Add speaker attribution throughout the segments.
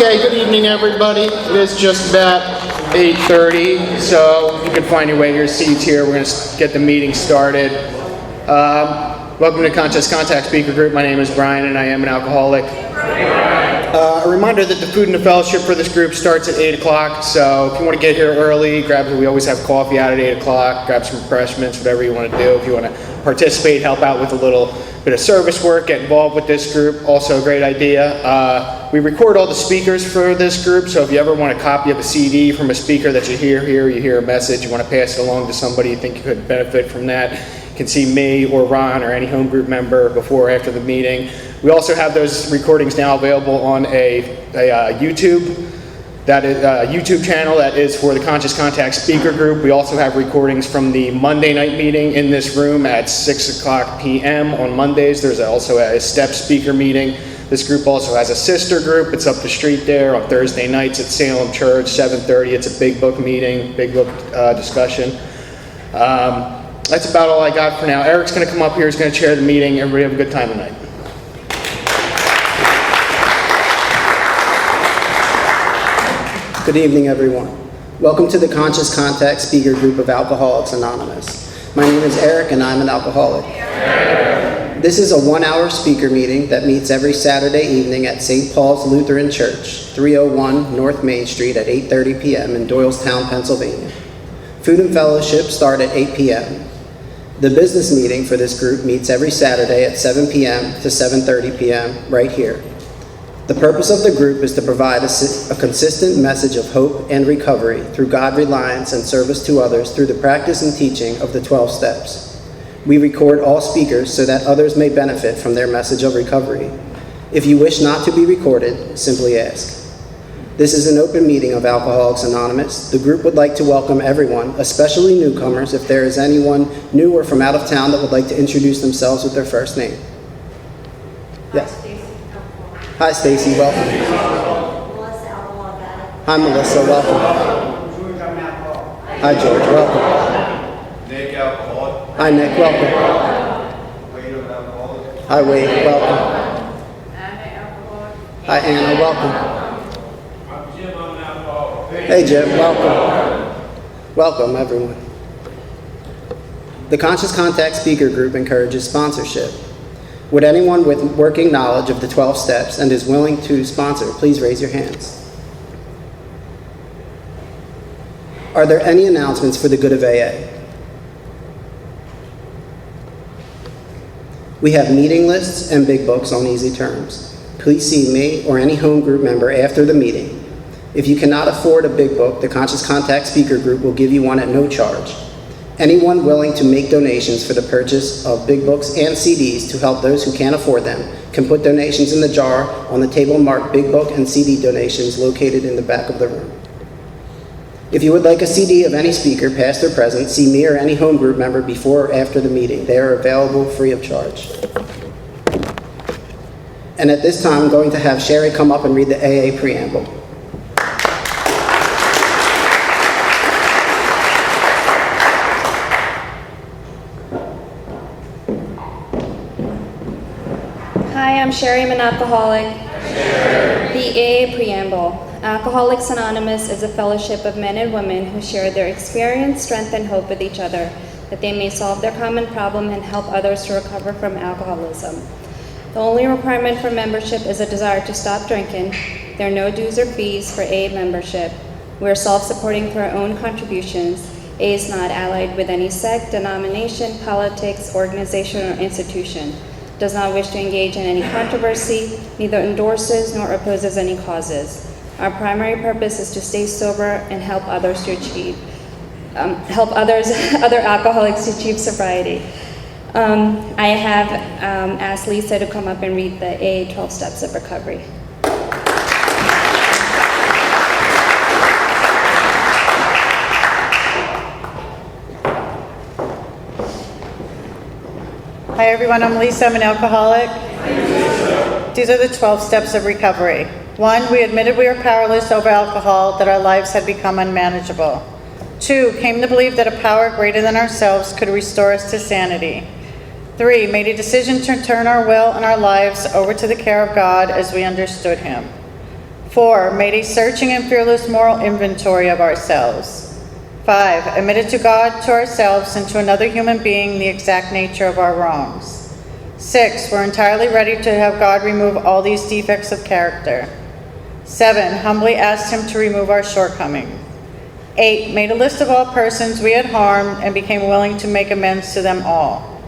Speaker 1: Okay, good evening, everybody. It is just about 8:30, so you can find your way to your seats here. We're going to get the meeting started. Welcome to Conscious Contact Speaker Group. My name is Brian, and I am an alcoholic. A reminder that the food and the fellowship for this group starts at 8 o'clock, so if you want to get here early, we always have coffee out at 8 o'clock, grab some refreshments, whatever you want to do. If you want to participate, help out with a little bit of service work, get involved with this group, also a great idea. We record all the speakers for this group, so if you ever want a copy of a CD from a speaker that you hear a message, you want to pass it along to somebody you think you could benefit from that, you can see me or Ron or any home group member before or after the meeting. We also have those recordings now available on a YouTube. That is a YouTube channel that is for the Conscious Contact Speaker Group. We also have recordings from the Monday night meeting in this room at 6 o'clock p.m. on Mondays. There's also a step speaker meeting. This group also has a sister group. It's up the street there on Thursday nights at Salem Church, 7:30. It's a big book meeting, big book discussion. That's about all I got for now. Eric's going to come up here. He's going to chair the meeting. Everybody have a good time tonight.
Speaker 2: Good evening, everyone. Welcome to the Conscious Contact Speaker Group of Alcoholics Anonymous. My name is Eric, and I'm an alcoholic. This is a 1-hour speaker meeting that meets every Saturday evening at St. Paul's Lutheran Church, 301 North Main Street at 8:30 p.m. in Doylestown, Pennsylvania. Food and fellowship start at 8 p.m. The business meeting for this group meets every Saturday at 7 p.m. to 7:30 p.m. right here. The purpose of the group is to provide a consistent message of hope and recovery through God reliance and service to others through the practice and teaching of the 12 steps. We record all speakers so that others may benefit from their message of recovery. If you wish not to be recorded, simply ask. This is an open meeting of Alcoholics Anonymous. The group would like to welcome everyone, especially newcomers, if there is anyone new or from out of town that would like to introduce themselves with their first name. Yes. Hi, Stacy. Welcome.
Speaker 3: Melissa, alcoholic.
Speaker 2: Hi, Melissa. Welcome.
Speaker 3: George, I'm alcoholic.
Speaker 2: Hi, George. Welcome.
Speaker 4: Nick, alcoholic.
Speaker 2: Hi, Nick. Welcome.
Speaker 4: Wade, I'm alcoholic.
Speaker 2: Hi, Wade. Welcome.
Speaker 3: Anna, alcoholic.
Speaker 2: Hi, Anna. Welcome.
Speaker 4: I'm Jim, I'm an alcoholic.
Speaker 2: Hey, Jim. Welcome. Welcome, everyone. The Conscious Contact Speaker Group encourages sponsorship. Would anyone with working knowledge of the 12 steps and is willing to sponsor, please raise your hands. Are there any announcements for the good of AA? We have meeting lists and big books on easy terms. Please see me or any home group member after the meeting. If you cannot afford a big book, the Conscious Contact Speaker Group will give you one at no charge. Anyone willing to make donations for the purchase of big books and CDs to help those who can't afford them can put donations in the jar on the table marked Big Book and CD donations located in the back of the room. If you would like a CD of any speaker, past or present, see me or any home group member before or after the meeting. They are available free of charge. And at this time, I'm going to have Sherry come up and read the AA preamble.
Speaker 5: Hi, I'm Sherry, I'm an alcoholic. The AA Preamble. Alcoholics Anonymous is a fellowship of men and women who share their experience, strength, and hope with each other, that they may solve their common problem and help others to recover from alcoholism. The only requirement for membership is a desire to stop drinking. There are no dues or fees for AA membership. We are self-supporting through our own contributions. AA is not allied with any sect, denomination, politics, organization, or institution. Does not wish to engage in any controversy, neither endorses nor opposes any causes. Our primary purpose is to stay sober and help others to achieve, other alcoholics to achieve sobriety. I have asked Lisa to come up and read the AA 12 Steps of Recovery.
Speaker 6: Hi everyone, I'm Lisa, I'm an alcoholic. These are the 12 steps of recovery. 1, we admitted we were powerless over alcohol, that our lives had become unmanageable. 2, came to believe that a power greater than ourselves could restore us to sanity. 3, made a decision to turn our will and our lives over to the care of God as we understood Him. 4, made a searching and fearless moral inventory of ourselves. 5, admitted to God, to ourselves, and to another human being the exact nature of our wrongs. 6, we're entirely ready to have God remove all these defects of character. 7, humbly asked him to remove our shortcomings. 8, made a list of all persons we had harmed and became willing to make amends to them all.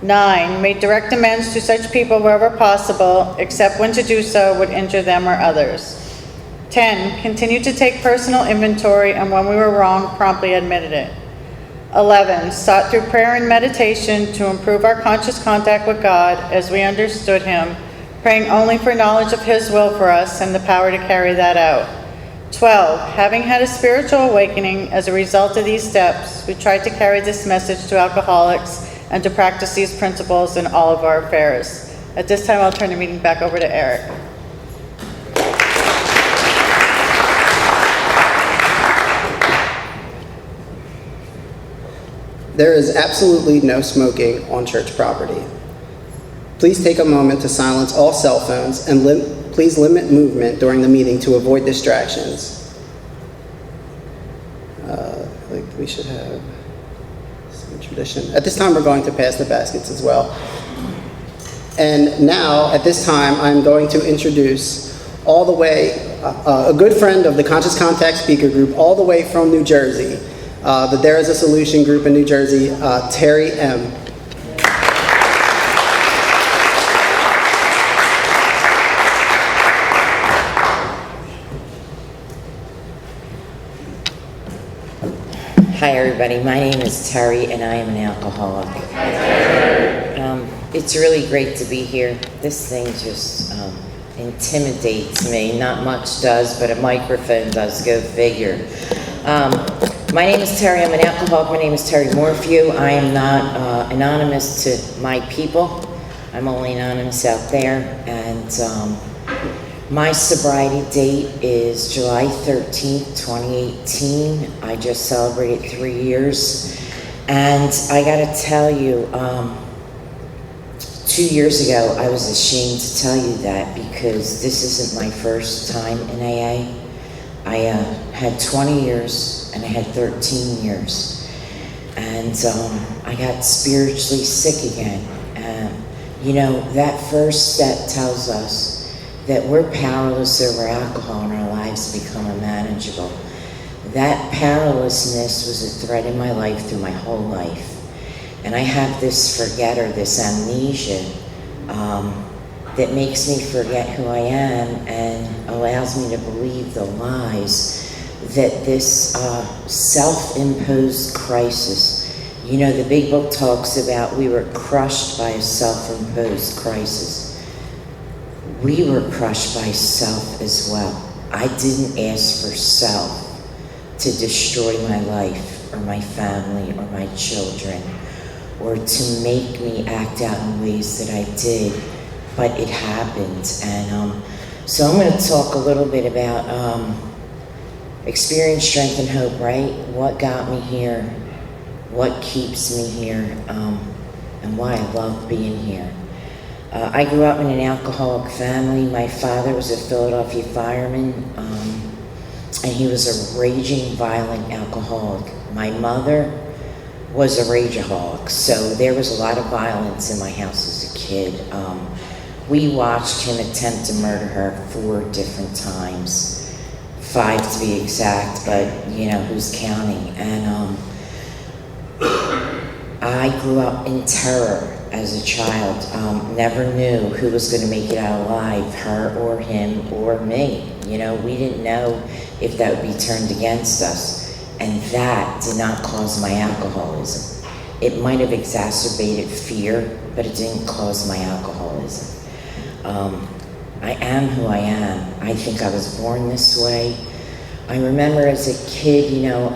Speaker 6: 9, made direct amends to such people wherever possible, except when to do so would injure them or others. 10, continued to take personal inventory, and when we were wrong, promptly admitted it. 11, sought through prayer and meditation to improve our conscious contact with God as we understood him, praying only for knowledge of his will for us and the power to carry that out. 12, having had a spiritual awakening as a result of these steps, we tried to carry this message to alcoholics and to practice these principles in all of our affairs. At this time, I'll turn the meeting back over to Eric.
Speaker 2: There is absolutely no smoking on church property. Please take a moment to silence all cell phones and please limit movement during the meeting to avoid distractions. We should have some tradition. At this time, we're going to pass the baskets as well. And now, at this time, I'm going to introduce all the way, a good friend of the Conscious Contact Speaker Group, all the way from New Jersey, the There Is a Solution group in New Jersey, Terri M.
Speaker 7: Hi everybody, my name is Terri and I am an alcoholic. It's really great to be here. This thing just intimidates me. Not much does, but a microphone does, go figure. My name is Terri, I'm an alcoholic. My name is Terri Morphew. I am not anonymous to my people. I'm only anonymous out there. And my sobriety date is July 13th, 2018. I just celebrated 3 years. And I gotta tell you, 2 years ago, I was ashamed to tell you that because this isn't my first time in AA. I had 20 years and I had 13 years. And I got spiritually sick again. You know, that first step tells us that we're powerless over alcohol and our lives become unmanageable. That powerlessness was a threat in my life through my whole life. And I have this forgetter, this amnesia, that makes me forget who I am and allows me to believe the lies that this self-imposed crisis, you know, the big book talks about we were crushed by a self-imposed crisis. We were crushed by self as well. I didn't ask for self to destroy my life or my family or my children or to make me act out in ways that I did, but it happened. And so I'm going to talk a little bit about experience, strength, and hope, right? What got me here, what keeps me here, and why I love being here. I grew up in an alcoholic family. My father was a Philadelphia fireman, and he was a raging, violent alcoholic. My mother was a rageaholic, so there was a lot of violence in my house as a kid. We watched him attempt to murder her 4 different times, 5 to be exact, but you know, who's counting? And I grew up in terror as a child. Never knew who was going to make it out alive, her or him or me. You know, we didn't know if that would be turned against us. And that did not cause my alcoholism. It might have exacerbated fear, but it didn't cause my alcoholism. I am who I am. I think I was born this way. I remember as a kid, you know,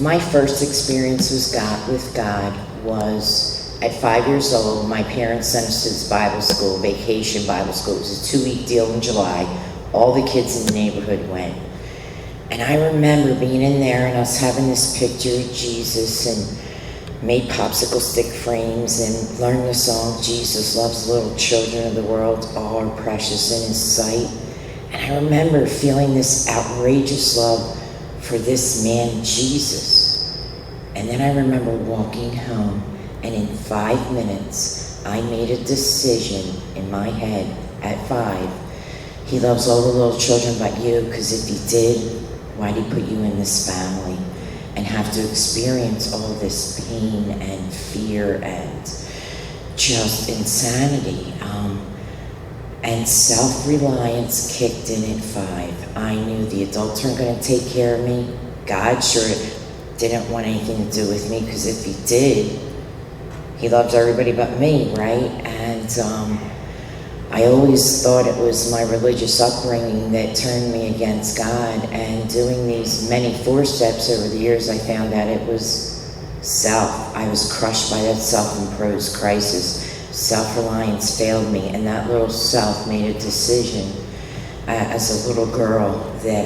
Speaker 7: my first experience with God was at 5 years old. My parents sent us to this Bible school, vacation Bible school. It was a 2-week deal in July. All the kids in the neighborhood went. And I remember being in there and us having this picture of Jesus and made popsicle stick frames and learned the song, Jesus loves little children of the world, all are precious in his sight. And I remember feeling this outrageous love for this man, Jesus. And then I remember walking home, and in 5 minutes, I made a decision in my head at 5. He loves all the little children but you, because if he did, why'd he put you in this family and have to experience all this pain and fear and just insanity? And self-reliance kicked in at 5. I knew the adults weren't going to take care of me. God sure didn't want anything to do with me, because if he did, he loves everybody but me, right? And I always thought it was my religious upbringing that turned me against God, and doing these many 4 steps over the years, I found out it was self. I was crushed by that self-imposed crisis. Self-reliance failed me, and that little self made a decision as a little girl that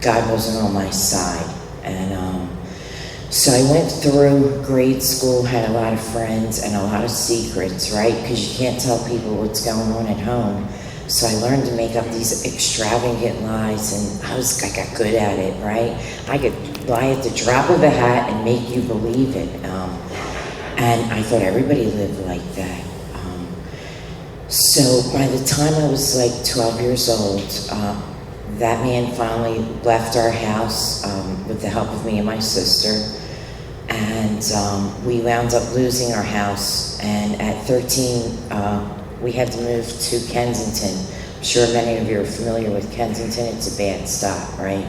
Speaker 7: God wasn't on my side. And so I went through grade school, had a lot of friends and a lot of secrets, right? Because you can't tell people what's going on at home. So I learned to make up these extravagant lies, and I got good at it, right? I could lie at the drop of a hat and make you believe it. And I thought everybody lived like that. So by the time I was like 12 years old, that man finally left our house with the help of me and my sister. And we wound up losing our house. And at 13, we had to move to Kensington. I'm sure many of you are familiar with Kensington. It's a bad stop, right?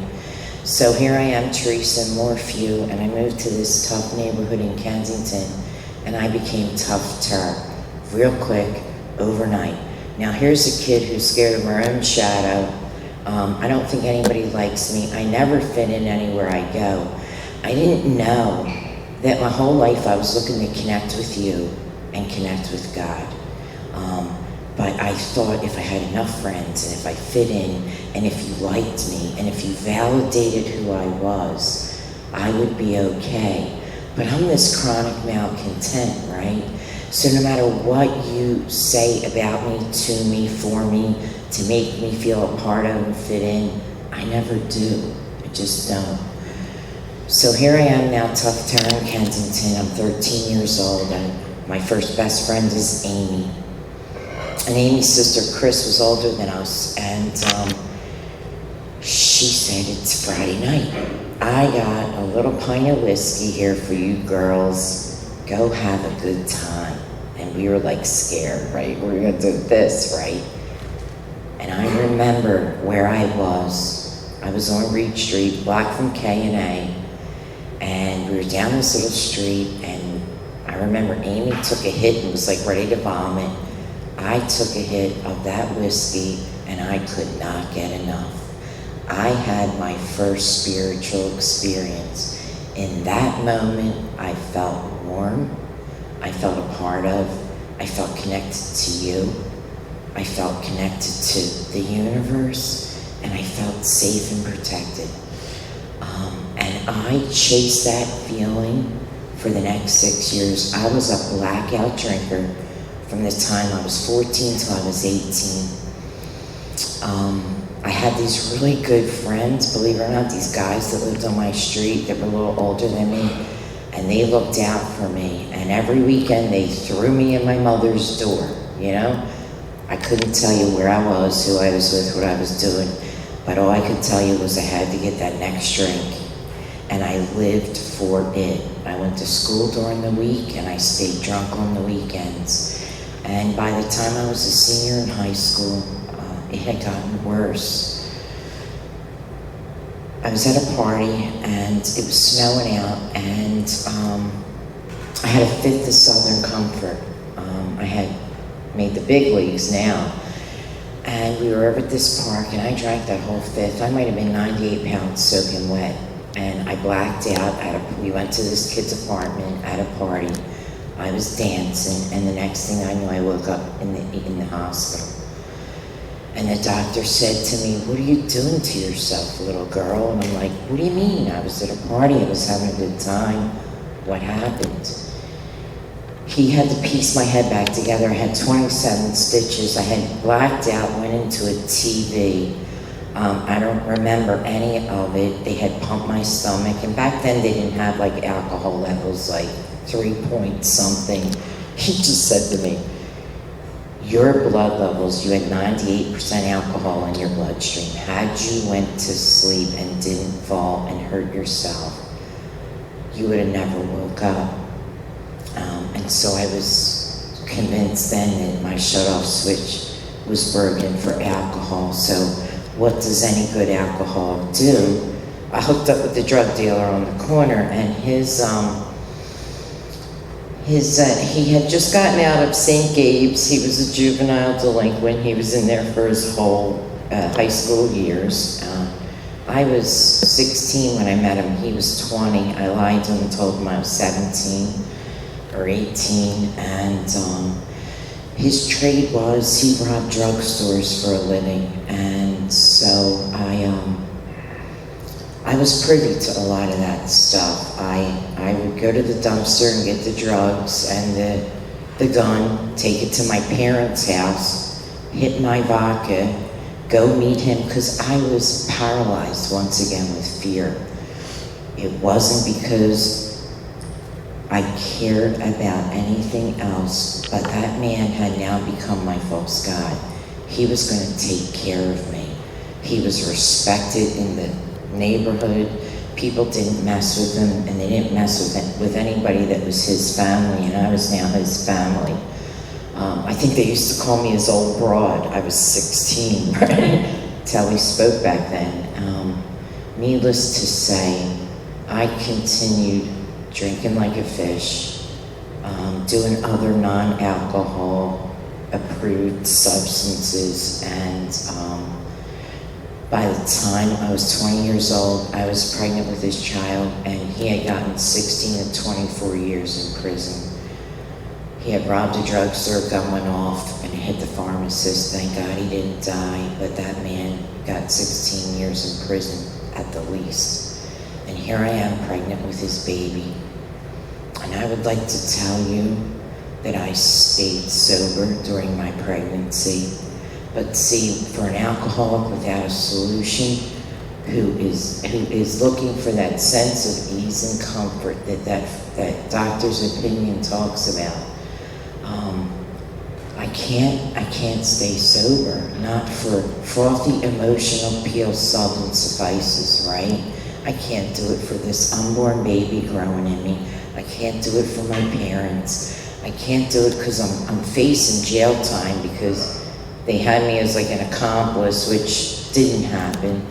Speaker 7: So here I am, Teresa, Morphew, and I moved to this tough neighborhood in Kensington. And I became tough terror, real quick, overnight. Now here's a kid who's scared of her own shadow. I don't think anybody likes me. I never fit in anywhere I go. I didn't know that my whole life I was looking to connect with you and connect with God. But I thought if I had enough friends, and if I fit in, and if you liked me, and if you validated who I was, I would be okay. But I'm this chronic malcontent, right? So no matter what you say about me, to me, for me, to make me feel a part of and fit in, I never do. I just don't. So here I am now, tough terror in Kensington. I'm 13 years old, and my first best friend is Amy. And Amy's sister, Chris, was older than us, and she said, it's Friday night. I got a little pint of whiskey here for you girls. Go have a good time. And we were like scared, right? We're gonna do this, right? And I remember where I was. I was on Reed Street, block from K&A, and we were down this little street, and I remember Amy took a hit and was like ready to vomit. I took a hit of that whiskey, and I could not get enough. I had my first spiritual experience. In that moment, I felt warm. I felt a part of. I felt connected to you. I felt connected to the universe, and I felt safe and protected. And I chased that feeling for the next 6 years. I was a blackout drinker from the time I was 14 till I was 18. I had these really good friends, believe it or not, these guys that lived on my street that were a little older than me, and they looked out for me. And every weekend they threw me in my mother's door, you know? I couldn't tell you where I was, who I was with, what I was doing, but all I could tell you was I had to get that next drink, and I lived for it. I went to school during the week, and I stayed drunk on the weekends. And by the time I was a senior in high school, it had gotten worse. I was at a party, and it was snowing out, and I had a fifth of Southern Comfort. I had made the big leagues now, and we were over at this park, and I drank that whole fifth. I might have been 98 pounds soaking wet, and I blacked out. We went to this kid's apartment at a party. I was dancing, and the next thing I knew, I woke up in the hospital. And the doctor said to me, "What are you doing to yourself, little girl?" And I'm like, "What do you mean? I was at a party, I was having a good time. What happened?" he had to piece my head back together. I had 27 stitches. I had blacked out, went into a TV. I don't remember any of it. They had pumped my stomach, and back then they didn't have like alcohol levels, like 3 point something. He just said to me, your blood levels, you had 98% alcohol in your bloodstream. Had you went to sleep and didn't fall and hurt yourself, you would have never woke up. And so I was convinced then that my shut-off switch was broken for alcohol. So what does any good alcohol do? I hooked up with the drug dealer on the corner, and he had just gotten out of St. Gabe's. He was a juvenile delinquent. He was in there for his whole high school years. I was 16 when I met him. He was 20. I lied to him and told him I was 17 or 18. And his trade was he robbed drugstores for a living. And so I was privy to a lot of that stuff. I would go to the dumpster and get the drugs and the gun, take it to my parents' house, hit my vodka, go meet him, because I was paralyzed once again with fear. It wasn't because I cared about anything else, but that man had now become my false god. He was going to take care of me. He was respected in the neighborhood. People didn't mess with him, and they didn't mess with anybody that was his family, and I was now his family. I think they used to call me his old broad. I was 16, right? That's how we spoke back then. Needless to say, I continued drinking like a fish, doing other non-alcohol approved substances, and by the time I was 20 years old, I was pregnant with his child, and he had gotten 16 to 24 years in prison. He had robbed a drugstore, gun went off, and hit the pharmacist. Thank God he didn't die, but that man got 16 years in prison at the least. And here I am pregnant with his baby. And I would like to tell you that I stayed sober during my pregnancy. But see, for an alcoholic without a solution, who is looking for that sense of ease and comfort that doctor's opinion talks about, I can't stay sober, not for frothy emotional peel solvent suffices, right? I can't do it for this unborn baby growing in me. I can't do it for my parents. I can't do it because I'm facing jail time because they had me as like an accomplice, which didn't happen.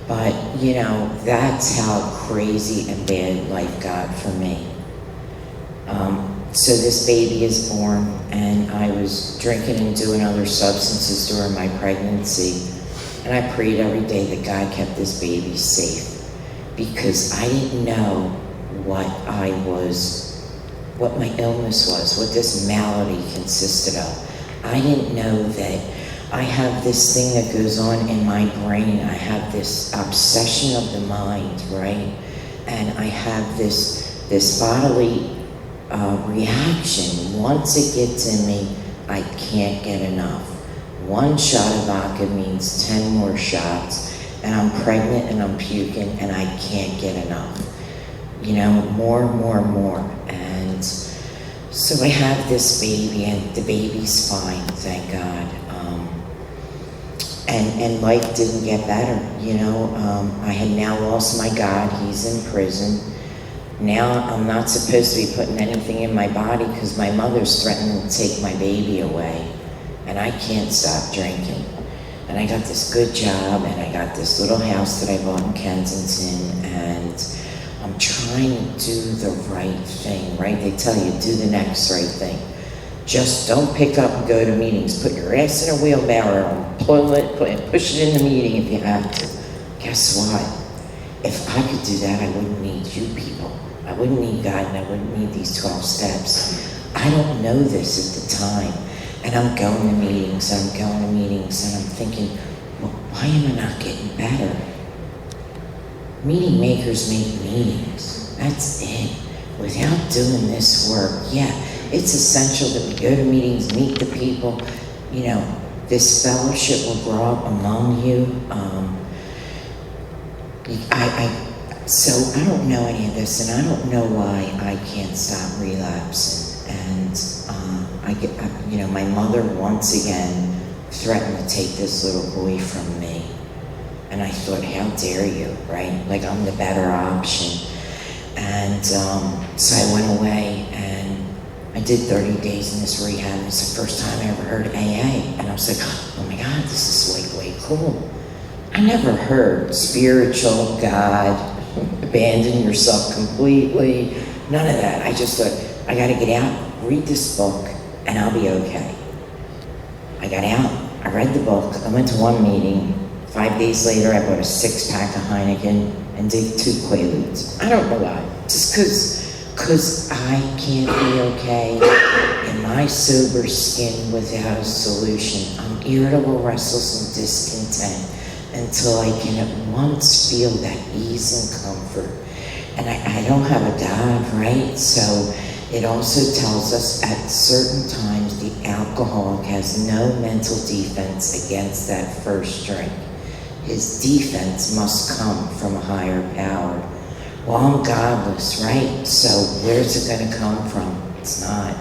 Speaker 7: But, you know, that's how crazy and bad life got for me. So this baby is born, and I was drinking and doing other substances during my pregnancy. And I prayed every day that God kept this baby safe, because I didn't know what my illness was, what this malady consisted of. I didn't know that I have this thing that goes on in my brain. I have this obsession of the mind, right? And I have this bodily reaction. Once it gets in me, I can't get enough. One shot of vodka means 10 more shots, and I'm pregnant and I'm puking and I can't get enough. You know, more. And so I have this baby, and the baby's fine, thank God. And life didn't get better, you know. I had now lost my God. He's in prison. Now I'm not supposed to be putting anything in my body because my mother's threatening to take my baby away. And I can't stop drinking. And I got this good job, and I got this little house that I bought in Kensington, and I'm trying to do the right thing, right? They tell you, do the next right thing. Just don't pick up and go to meetings. Put your ass in a wheelbarrow and push it in the meeting if you have to. Guess what? If I could do that, I wouldn't need you people. I wouldn't need God, and I wouldn't need these 12 steps. I don't know this at the time. And I'm going to meetings, and I'm thinking, well, why am I not getting better? Meeting makers make meetings. That's it. Without doing this work, yeah, it's essential that we go to meetings, meet the people. You know, this fellowship will grow up among you. So I don't know any of this, and I don't know why I can't stop relapsing. And my mother once again threatened to take this little boy from me. And I thought, how dare you, right? Like I'm the better option. And so I went away and I did 30 days in this rehab. It's the first time I ever heard AA. And I was like, oh my God, this is like way cool. I never heard spiritual, God, abandon yourself completely, none of that. I just thought, I gotta get out, read this book, and I'll be okay. I got out, I read the book, I went to one meeting. 5 days later, I bought a 6-pack of Heineken and did 2 Quaaludes. I don't know why, just cause I can't be okay in my sober skin without a solution. I'm irritable, restless, and discontent until I can at once feel that ease and comfort. And I don't have a God, right? So it also tells us at certain times the alcoholic has no mental defense against that first drink. His defense must come from a higher power. Well, I'm godless, right? So where's it going to come from? It's not.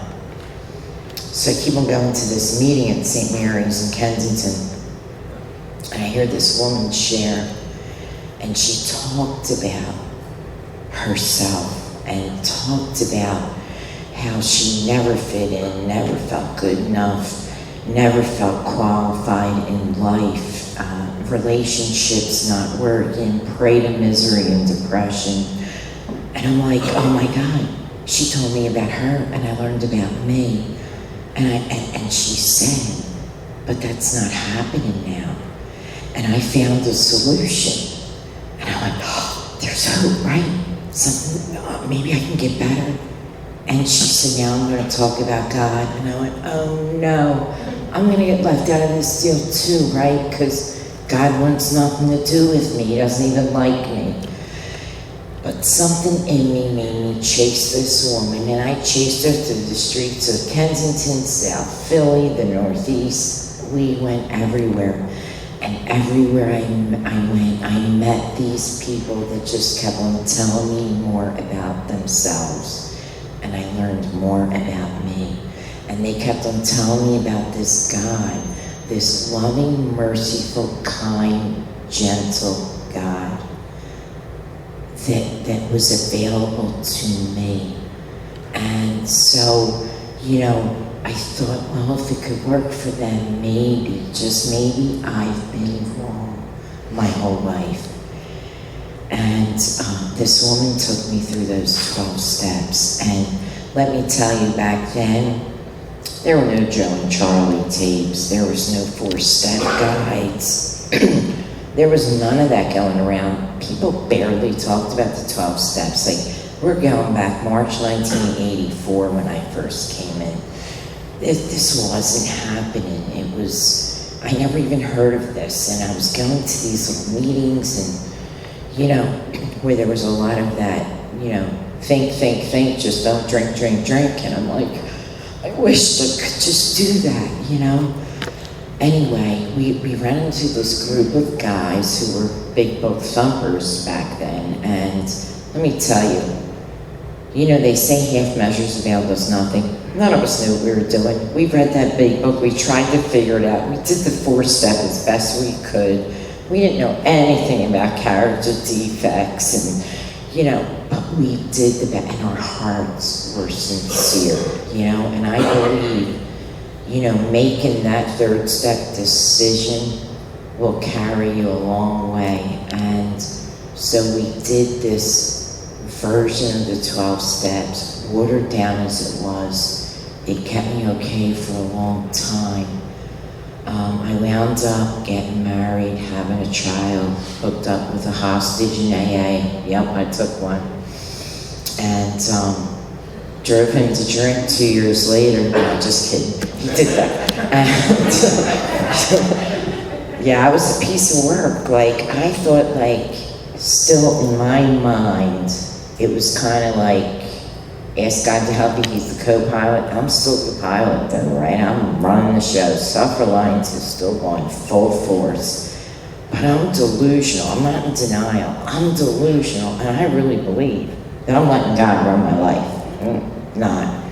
Speaker 7: So I keep on going to this meeting at St. Mary's in Kensington. And I hear this woman share, and she talked about herself and talked about how she never fit in, never felt good enough, never felt qualified in life, relationships not working, prey to misery and depression. And I'm like, oh my God, she told me about her and I learned about me. And she said, but that's not happening now. And I found a solution. And I'm like, oh, there's hope, right? Something, maybe I can get better. And she said, now I'm going to talk about God. And I went, oh no, I'm going to get left out of this deal too, right? Because God wants nothing to do with me. He doesn't even like me. But something in me made me chase this woman. And I chased her through the streets of Kensington, South Philly, the Northeast. We went everywhere. And everywhere I went, I met these people that just kept on telling me more about themselves. And I learned more about me. And they kept on telling me about this God, this loving, merciful, kind, gentle God that was available to me. And so, I thought, well, if it could work for them, maybe, just maybe, I've been wrong my whole life. And this woman took me through those 12 steps. And let me tell you, back then, there were no Joe and Charlie tapes. There was no 4-step guides. There was none of that going around. People barely talked about the 12 steps. Like, we're going back March 1984 when I first came in. This wasn't happening. I never even heard of this. And I was going to these little meetings and, where there was a lot of that, think, just don't drink. And I'm like, I wish I could just do that, Anyway, we ran into this group of guys who were big book thumpers back then. And let me tell you, they say half measures availed us nothing. None of us knew what we were doing. We read that big book. We tried to figure it out. We did the 4-step as best we could. We didn't know anything about character defects and, but we did the best, and our hearts were sincere, and I believe, making that 3rd step decision will carry you a long way. And so we did this version of the 12 steps, watered down as it was. It kept me okay for a long time. I wound up getting married, having a child, hooked up with a hostage in AA. Yep, I took one. And drove him to drink 2 years later. No, just kidding. He did that. And, yeah, it was a piece of work. Like, I thought, still in my mind, it was kind of like, Ask God to help you. He's the co-pilot. I'm still the pilot though, right? I'm running the show. Self-reliance is still going full force. But I'm delusional. I'm not in denial. I'm delusional, and I really believe that I'm letting God run my life. Not.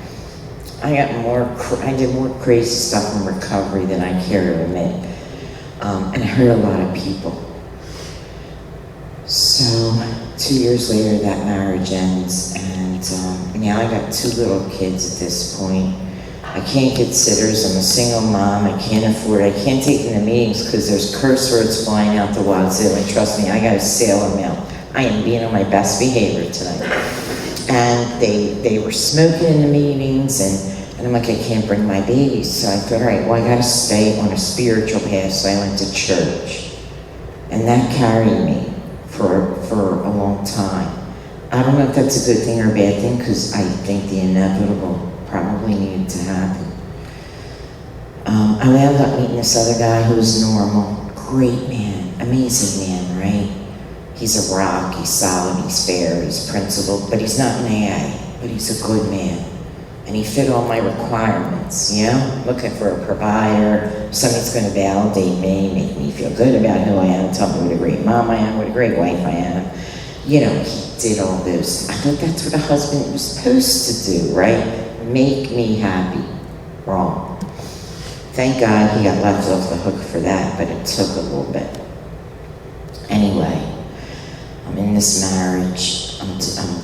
Speaker 7: I did more crazy stuff in recovery than I care to admit, and I hurt a lot of people. So 2 years later, that marriage ends, and now I got 2 little kids at this point. I can't get sitters. I'm a single mom. I can't afford it. I can't take them to meetings because there's curse words flying out the wazoo. And trust me, I got a sailor mail. I am being on my best behavior tonight. And they were smoking in the meetings, and I'm like, I can't bring my babies. So I thought, all right, well, I got to stay on a spiritual path. So I went to church, and that carried me for a long time. I don't know if that's a good thing or a bad thing, because I think the inevitable probably needed to happen. I wound up meeting this other guy who was normal, great man, amazing man, right? He's a rock, he's solid, he's fair, he's principled, but he's not an AA, but he's a good man. And he fit all my requirements, you know? Looking for a provider, somebody's gonna validate me, make me feel good about who I am, tell me what a great mom I am, what a great wife I am. You know, he did all those. I thought that's what a husband was supposed to do, right? Make me happy. Wrong. Thank God he got left off the hook for that, but it took a little bit. Anyway, I'm in this marriage. I'm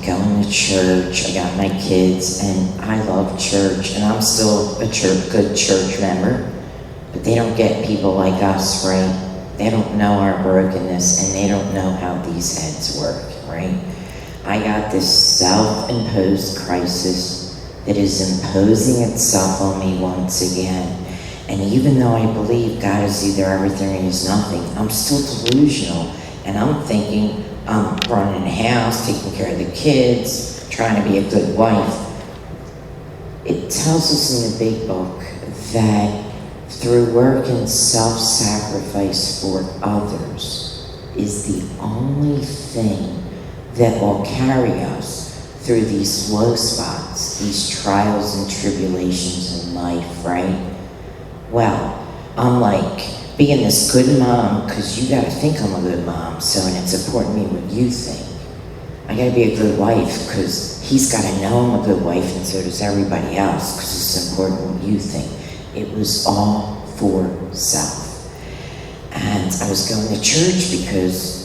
Speaker 7: going to church. I got my kids, and I love church, and I'm still a good church member, but they don't get people like us, right? They don't know our brokenness, and they don't know how these heads work, right? I got this self-imposed crisis that is imposing itself on me once again. And even though I believe God is either everything or He's nothing, I'm still delusional. And I'm thinking I'm running a house, taking care of the kids, trying to be a good wife. It tells us in the big book that through work and self-sacrifice for others is the only thing that will carry us through these low spots, these trials and tribulations in life, right? Well, I'm like being this good mom, because you gotta think I'm a good mom, so, and it's important to me what you think. I gotta be a good wife, because he's gotta know I'm a good wife, and so does everybody else, because it's important what you think. It was all for self. And I was going to church because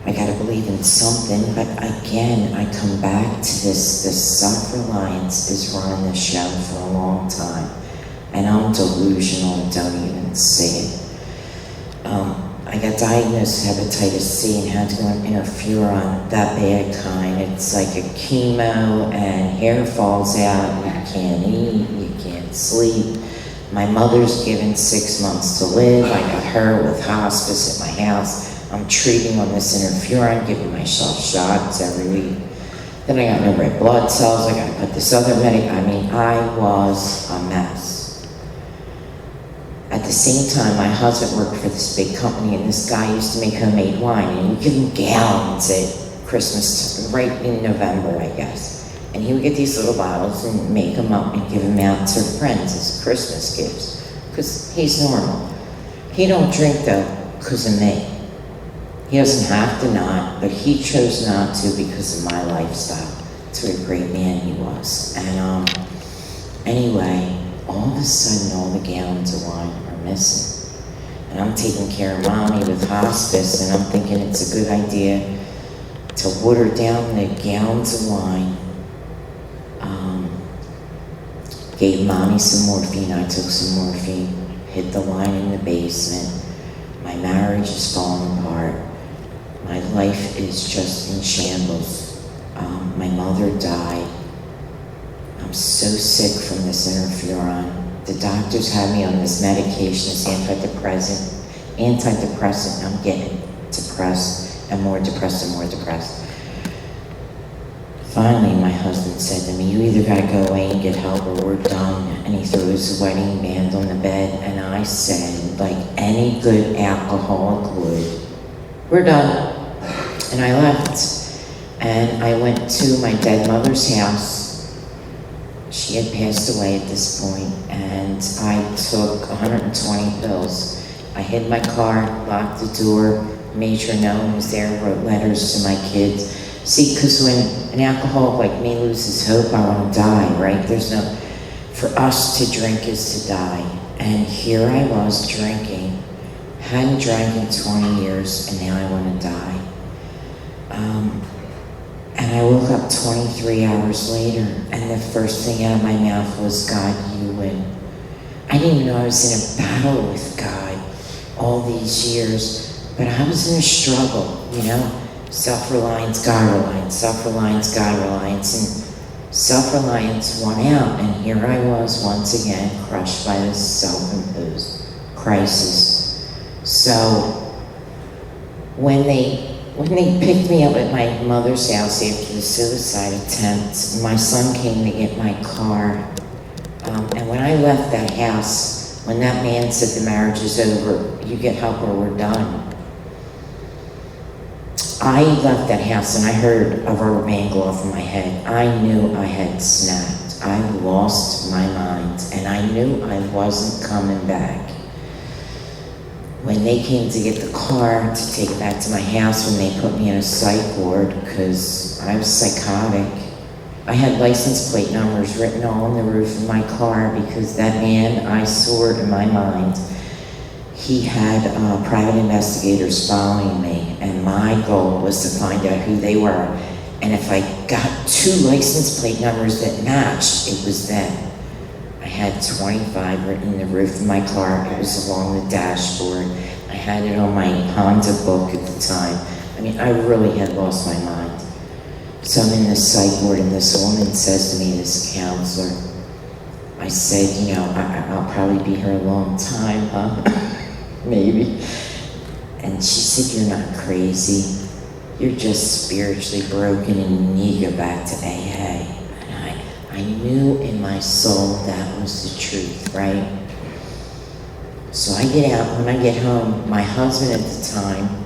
Speaker 7: I gotta believe in something, but again, I come back to this self-reliance is running the show for a long time, and I'm delusional and don't even see it. I got diagnosed with hepatitis C and had to go on interferon, that bad kind. It's like a chemo, and hair falls out, and you can't eat, you can't sleep. My mother's given 6 months to live. I got her with hospice at my house. I'm treating on this interferon, giving myself shots every week. Then I got no red blood cells, I gotta put this other I was a mess. At the same time, my husband worked for this big company, and this guy used to make homemade wine, and he would give him gallons at Christmas, right in November, I guess. And he would get these little bottles and make them up and give them out to friends as Christmas gifts, because he's normal. He don't drink though, because of me. He doesn't have to not, but he chose not to because of my lifestyle. That's what a great man he was. And anyway, all of a sudden all the gallons of wine are missing. And I'm taking care of mommy with hospice, and I'm thinking it's a good idea to water down the gallons of wine. Gave mommy some morphine, I took some morphine, hid the wine in the basement. My marriage is falling apart. My life is just in shambles. My mother died. I'm so sick from this interferon. The doctors had me on this medication, this antidepressant. I'm getting depressed and more depressed and more depressed. Finally, my husband said to me, you either gotta go away and get help or we're done. And he threw his wedding band on the bed, and I said, like any good alcoholic would, we're done. And I left. And I went to my dead mother's house, She had passed away at this point, and I took 120 pills. I hid my car, locked the door, made sure no one was there, wrote letters to my kids. See, because when an alcoholic like me loses hope, I want to die, right? There's no, for us to drink is to die. And here I was drinking, hadn't drank in 20 years, and now I want to die. And I woke up 23 hours later, and the first thing out of my mouth was, God, you win. I didn't even know I was in a battle with God all these years, but I was in a struggle, you know? Self-reliance, God-reliance, self-reliance, God-reliance, and self-reliance won out, and here I was once again crushed by this self-imposed crisis. So when they picked me up at my mother's house after the suicide attempt, my son came to get my car. And when I left that house, when that man said the marriage is over, you get help or we're done, I left that house and I heard a rubber band go off in my head. I knew I had snapped. I lost my mind, and I knew I wasn't coming back. When they came to get the car to take it back to my house, when they put me in a psych ward because I was psychotic, I had license plate numbers written all on the roof of my car because that man, I swore in my mind, he had private investigators following me, and my goal was to find out who they were. And if I got 2 license plate numbers that matched, it was them. I had 25 written in the roof of my car. It was along the dashboard. I had it on my Honda book at the time. I mean, I really had lost my mind. So I'm in this psych ward, and this woman says to me, this counselor, I said, you know, I'll probably be here a long time, huh? Maybe. And she said, you're not crazy. You're just spiritually broken and you need to go back to AA. And I knew in my soul that was the truth, right? So I get out. When I get home, my husband at the time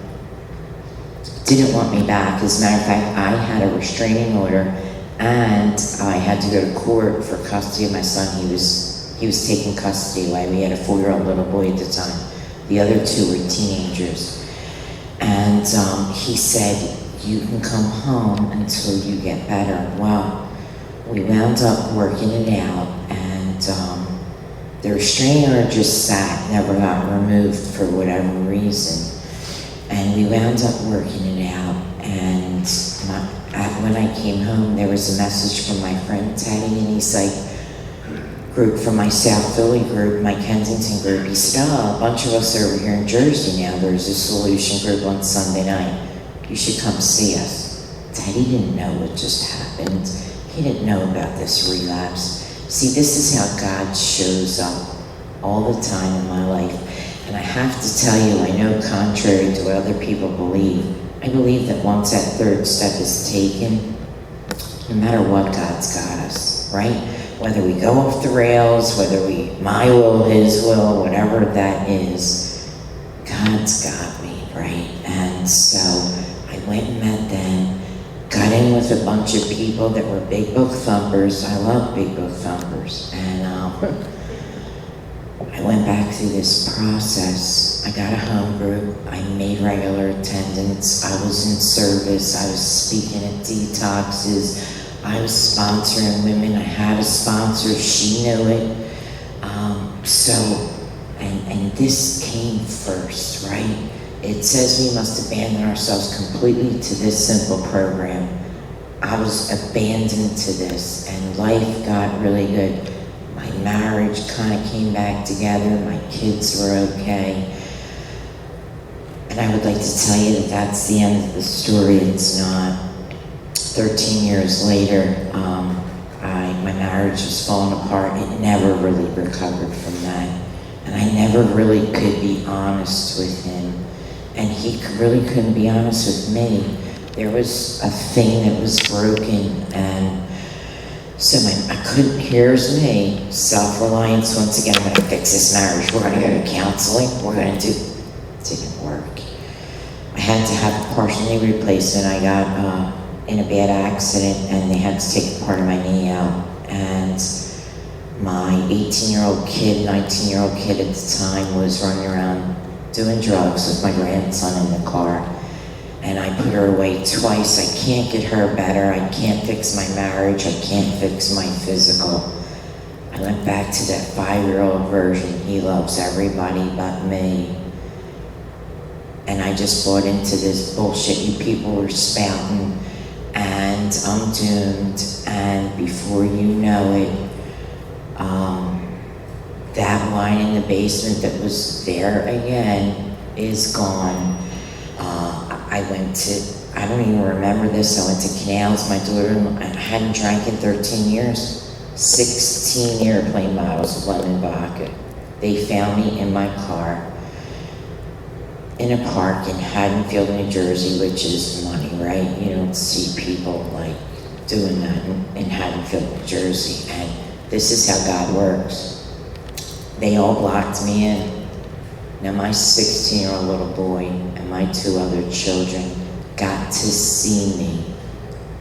Speaker 7: didn't want me back. As a matter of fact, I had a restraining order and I had to go to court for custody of my son. He was taking custody away. We had a 4-year-old little boy at the time. The other 2 were teenagers. And he said, you can come home until you get better. Well, we wound up working it out, and the restraining order just sat, never got removed for whatever reason. And we wound up working it out, and when I came home, there was a message from my friend Terri and he's like, group from my South Philly group, my Kensington group. He said, a bunch of us are over here in Jersey now. There's a solution group on Sunday night. You should come see us. Teddy didn't know what just happened. He didn't know about this relapse. See, this is how God shows up all the time in my life. And I have to tell you, I know contrary to what other people believe, I believe that once that 3rd step is taken, no matter what, God's got us, right? Whether we go off the rails, whether my will, his will, whatever that is, God's got me, right? And so I went and met them, got in with a bunch of people that were big book thumpers. I love big book thumpers. And I went back through this process. I got a home group. I made regular attendance. I was in service. I was speaking at detoxes. I was sponsoring women. I had a sponsor. She knew it. And this came first, right? It says we must abandon ourselves completely to this simple program. I was abandoned to this, and life got really good. My marriage kind of came back together. My kids were okay. And I would like to tell you that that's the end of the story. It's not. 13 years later, my marriage was falling apart. It never really recovered from that. And I never really could be honest with him. And he really couldn't be honest with me. There was a thing that was broken, and so here's me, self-reliance once again. I'm gonna fix this marriage. We're gonna go to counseling. We're gonna do, it didn't work. I had to have a partial knee replacement. I got in a bad accident, and they had to take part of my knee out. And my 18-year-old kid, 19-year-old kid at the time was running around doing drugs with my grandson in the car. And I put her away twice. I can't get her better. I can't fix my marriage. I can't fix my physical. I went back to that 5-year-old version. He loves everybody but me. And I just bought into this bullshit you people were spouting, and I'm doomed. And before you know it, that wine in the basement that was there again is gone. I don't even remember this, I went to Canals, my daughter, I hadn't drank in 13 years, 16 airplane bottles of lemon vodka. They found me in my car in a park in Haddonfield, New Jersey, which is money, right? You don't see people like doing that in Haddonfield, New Jersey, and this is how God works. They all blocked me in. Now my 16-year-old little boy and my 2 other children got to see me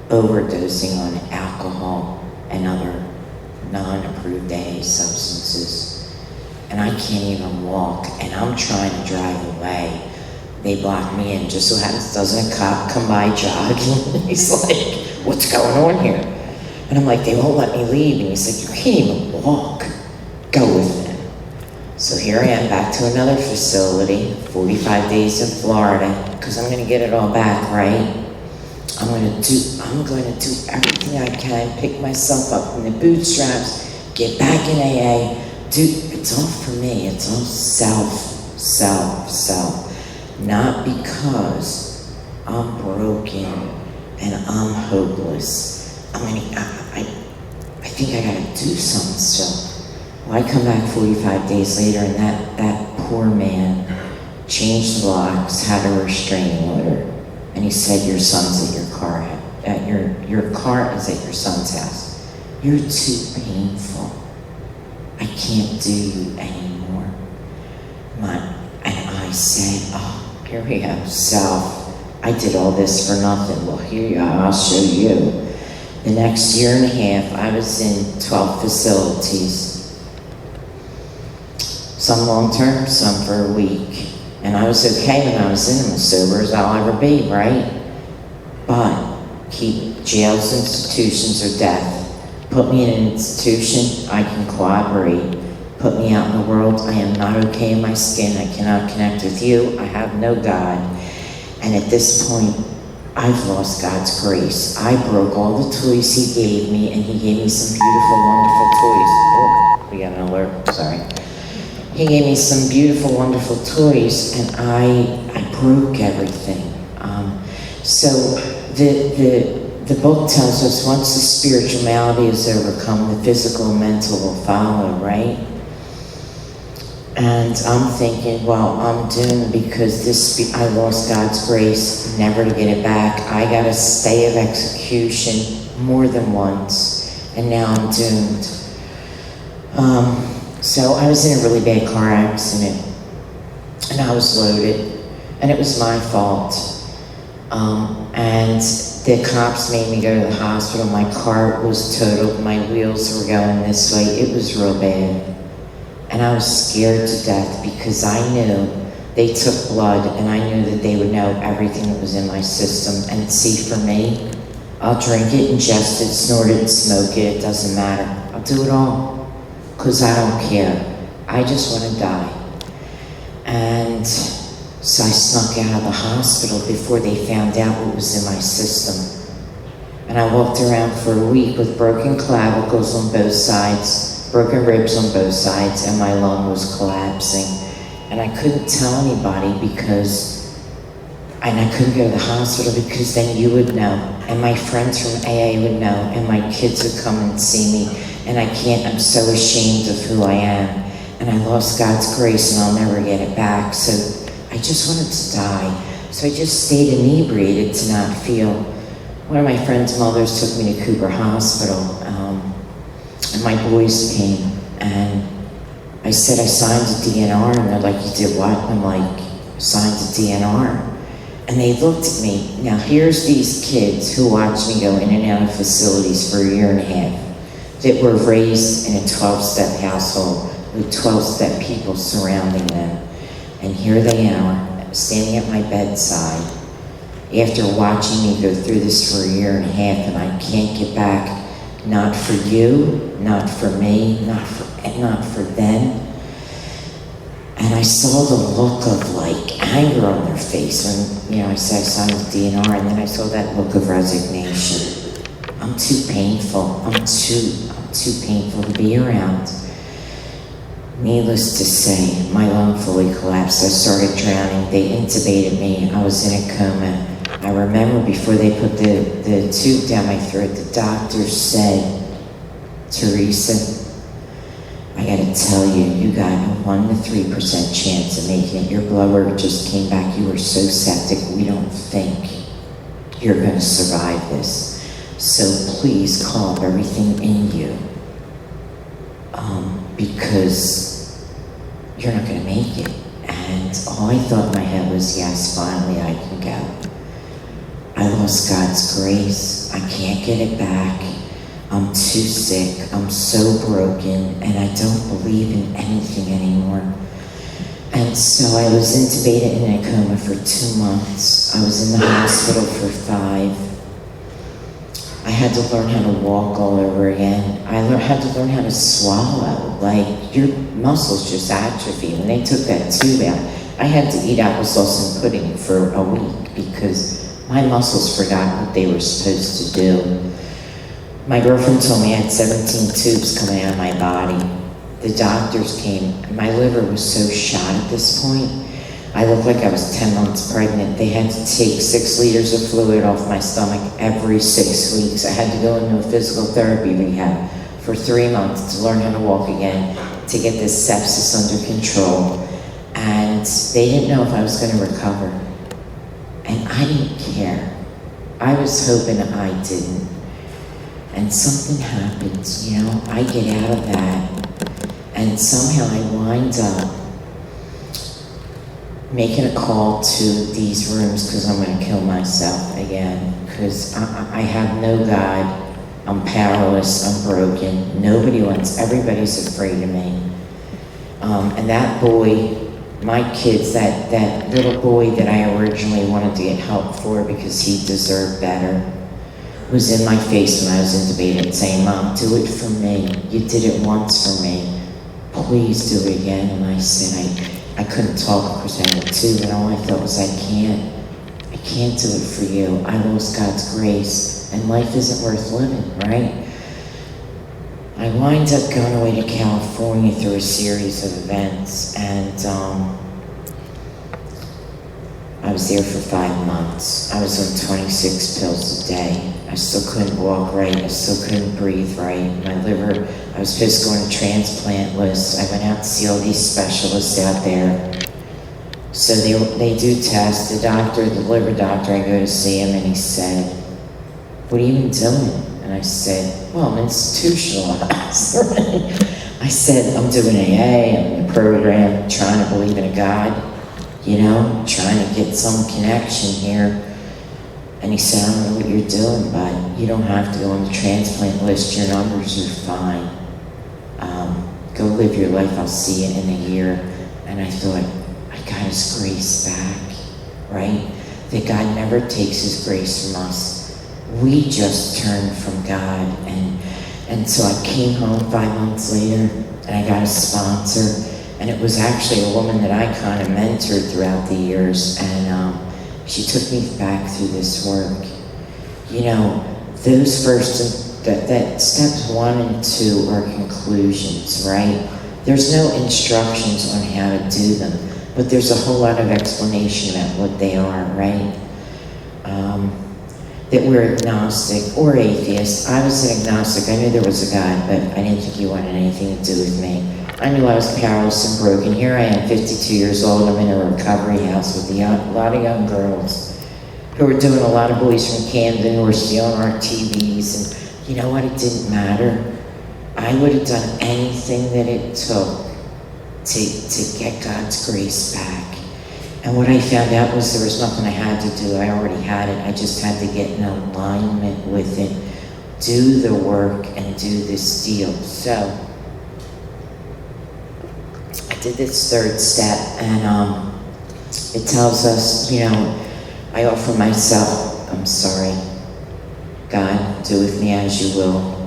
Speaker 7: overdosing on alcohol and other non-approved AA substances. And I can't even walk, and I'm trying to drive away. They block me in. Just so happens, doesn't a cop come by jogging? He's like, what's going on here? And I'm like, they won't let me leave. And he's like, you can't even walk. Go with them. So here I am back to another facility, 45 days in Florida, because I'm going to get it all back, right? I'm going to do everything I can, pick myself up from the bootstraps, get back in AA. It's all for me. It's all self. Not because I'm broken and I'm hopeless. I think I got to do something still. Well, I come back 45 days later, and that poor man changed the locks, had a restraining order, and he said, your son's at your car, your car is at your son's house. You're too painful. I can't do you anymore. And I said, oh, here we go, self. I did all this for nothing. Well, here you are, I'll show you. The next year and a half, I was in 12 facilities. Some long-term, some for a week. And I was okay when I was in them, as sober as I'll ever be, right? But keep jails, institutions, or death. Put me in an institution, I can cooperate. Put me out in the world, I am not okay in my skin. I cannot connect with you. I have no God. And at this point, I've lost God's grace. I broke all the toys He gave me, and He gave me some beautiful, wonderful toys. Oh, we got an alert, sorry. He gave me some beautiful, wonderful toys, and I broke everything. So the book tells us once the spiritual malady is overcome, the physical and mental will follow, right? And I'm thinking, well, I'm doomed because I lost God's grace, never to get it back. I got a stay of execution more than once, and now I'm doomed. So I was in a really bad car accident, and I was loaded, and it was my fault. And the cops made me go to the hospital. My car was totaled. My wheels were going this way. It was real bad. And I was scared to death because I knew they took blood, and I knew that they would know everything that was in my system. And see, for me, I'll drink it, ingest it, snort it, smoke it. It doesn't matter. I'll do it all. Because I don't care. I just want to die. And so I snuck out of the hospital before they found out what was in my system. And I walked around for a week with broken clavicles on both sides, broken ribs on both sides, and my lung was collapsing. And I couldn't tell anybody and I couldn't go to the hospital because then you would know, and my friends from AA would know, and my kids would come and see me. And I'm so ashamed of who I am. And I lost God's grace, and I'll never get it back. So I just wanted to die. So I just stayed inebriated to not feel. One of my friend's mothers took me to Cooper Hospital, and my boys came, and I said I signed a DNR, and they're like, you did what? And I'm like, signed a DNR. And they looked at me. Now here's these kids who watched me go in and out of facilities for a year and a half. that were raised in a 12-step household with 12-step people surrounding them. And here they are, standing at my bedside, after watching me go through this for a year and a half, and I can't get back, not for you, not for me, not for them. And I saw the look of like anger on their face when, I said I signed with DNR, and then I saw that look of resignation. I'm too painful. I'm too painful to be around. Needless to say, my lung fully collapsed. I started drowning. They intubated me. I was in a coma. I remember before they put the tube down my throat, the doctor said, Teresa, I gotta tell you, you got a 1 to 3% chance of making it. Your blood work just came back. You were so septic, we don't think you're gonna survive this. So please call up everything in you, because you're not gonna make it. And all I thought in my head was, yes, finally I can go. I lost God's grace. I can't get it back. I'm too sick. I'm so broken, and I don't believe in anything anymore. And so I was intubated in a coma for 2 months. I was in the hospital for 5. I had to learn how to walk all over again. I had to learn how to swallow. Like, your muscles just atrophy. When they took that tube out, I had to eat applesauce and pudding for a week because my muscles forgot what they were supposed to do. My girlfriend told me I had 17 tubes coming out of my body. The doctors came. My liver was so shot at this point. I looked like I was 10 months pregnant. They had to take 6 liters of fluid off my stomach every 6 weeks. I had to go into a physical therapy rehab for 3 months to learn how to walk again, to get this sepsis under control. And they didn't know if I was going to recover. And I didn't care. I was hoping I didn't. And something happens, I get out of that, and somehow I wind up making a call to these rooms because I'm going to kill myself again, because I have no God. I'm powerless. I'm broken. Everybody's afraid of me. And that boy, my kids, that little boy that I originally wanted to get help for because he deserved better, was in my face when I was intubated saying, Mom, do it for me. You did it once for me. Please do it again. And I said, I couldn't talk because I had a tube, and all I thought was, I can't do it for you. I lost God's grace, and life isn't worth living, right? I wind up going away to California through a series of events, and I was there for 5 months. I was on 26 pills a day. I still couldn't walk right. I still couldn't breathe right. My liver, I was supposed to go on a transplant list. I went out to see all these specialists out there. So they do tests. The liver doctor, I go to see him, and he said, what are you even doing? And I said, well, I'm institutionalized. I said, I'm doing AA, I'm in a program, trying to believe in a God, trying to get some connection here. And he said, I don't know what you're doing, but you don't have to go on the transplant list. Your numbers are fine. Go live your life. I'll see you in a year. And I thought, I got his grace back, right? That God never takes his grace from us. We just turn from God. And so I came home 5 months later, and I got a sponsor. And it was actually a woman that I kind of mentored throughout the years. And she took me back through this work. Those first, that steps 1 and 2 are conclusions, right? There's no instructions on how to do them, but there's a whole lot of explanation about what they are, right? That we're agnostic or atheist. I was an agnostic. I knew there was a God, but I didn't think he wanted anything to do with me. I knew I was powerless and broken. Here I am, 52 years old. I'm in a recovery house with a lot of young girls who were doing a lot of boys from Camden who were stealing our TVs. And you know what? It didn't matter. I would have done anything that it took to get God's grace back. And what I found out was there was nothing I had to do. I already had it. I just had to get in alignment with it do the work and do this deal. So I did this third step, and it tells us, I offer myself, I'm sorry, God, do with me as you will.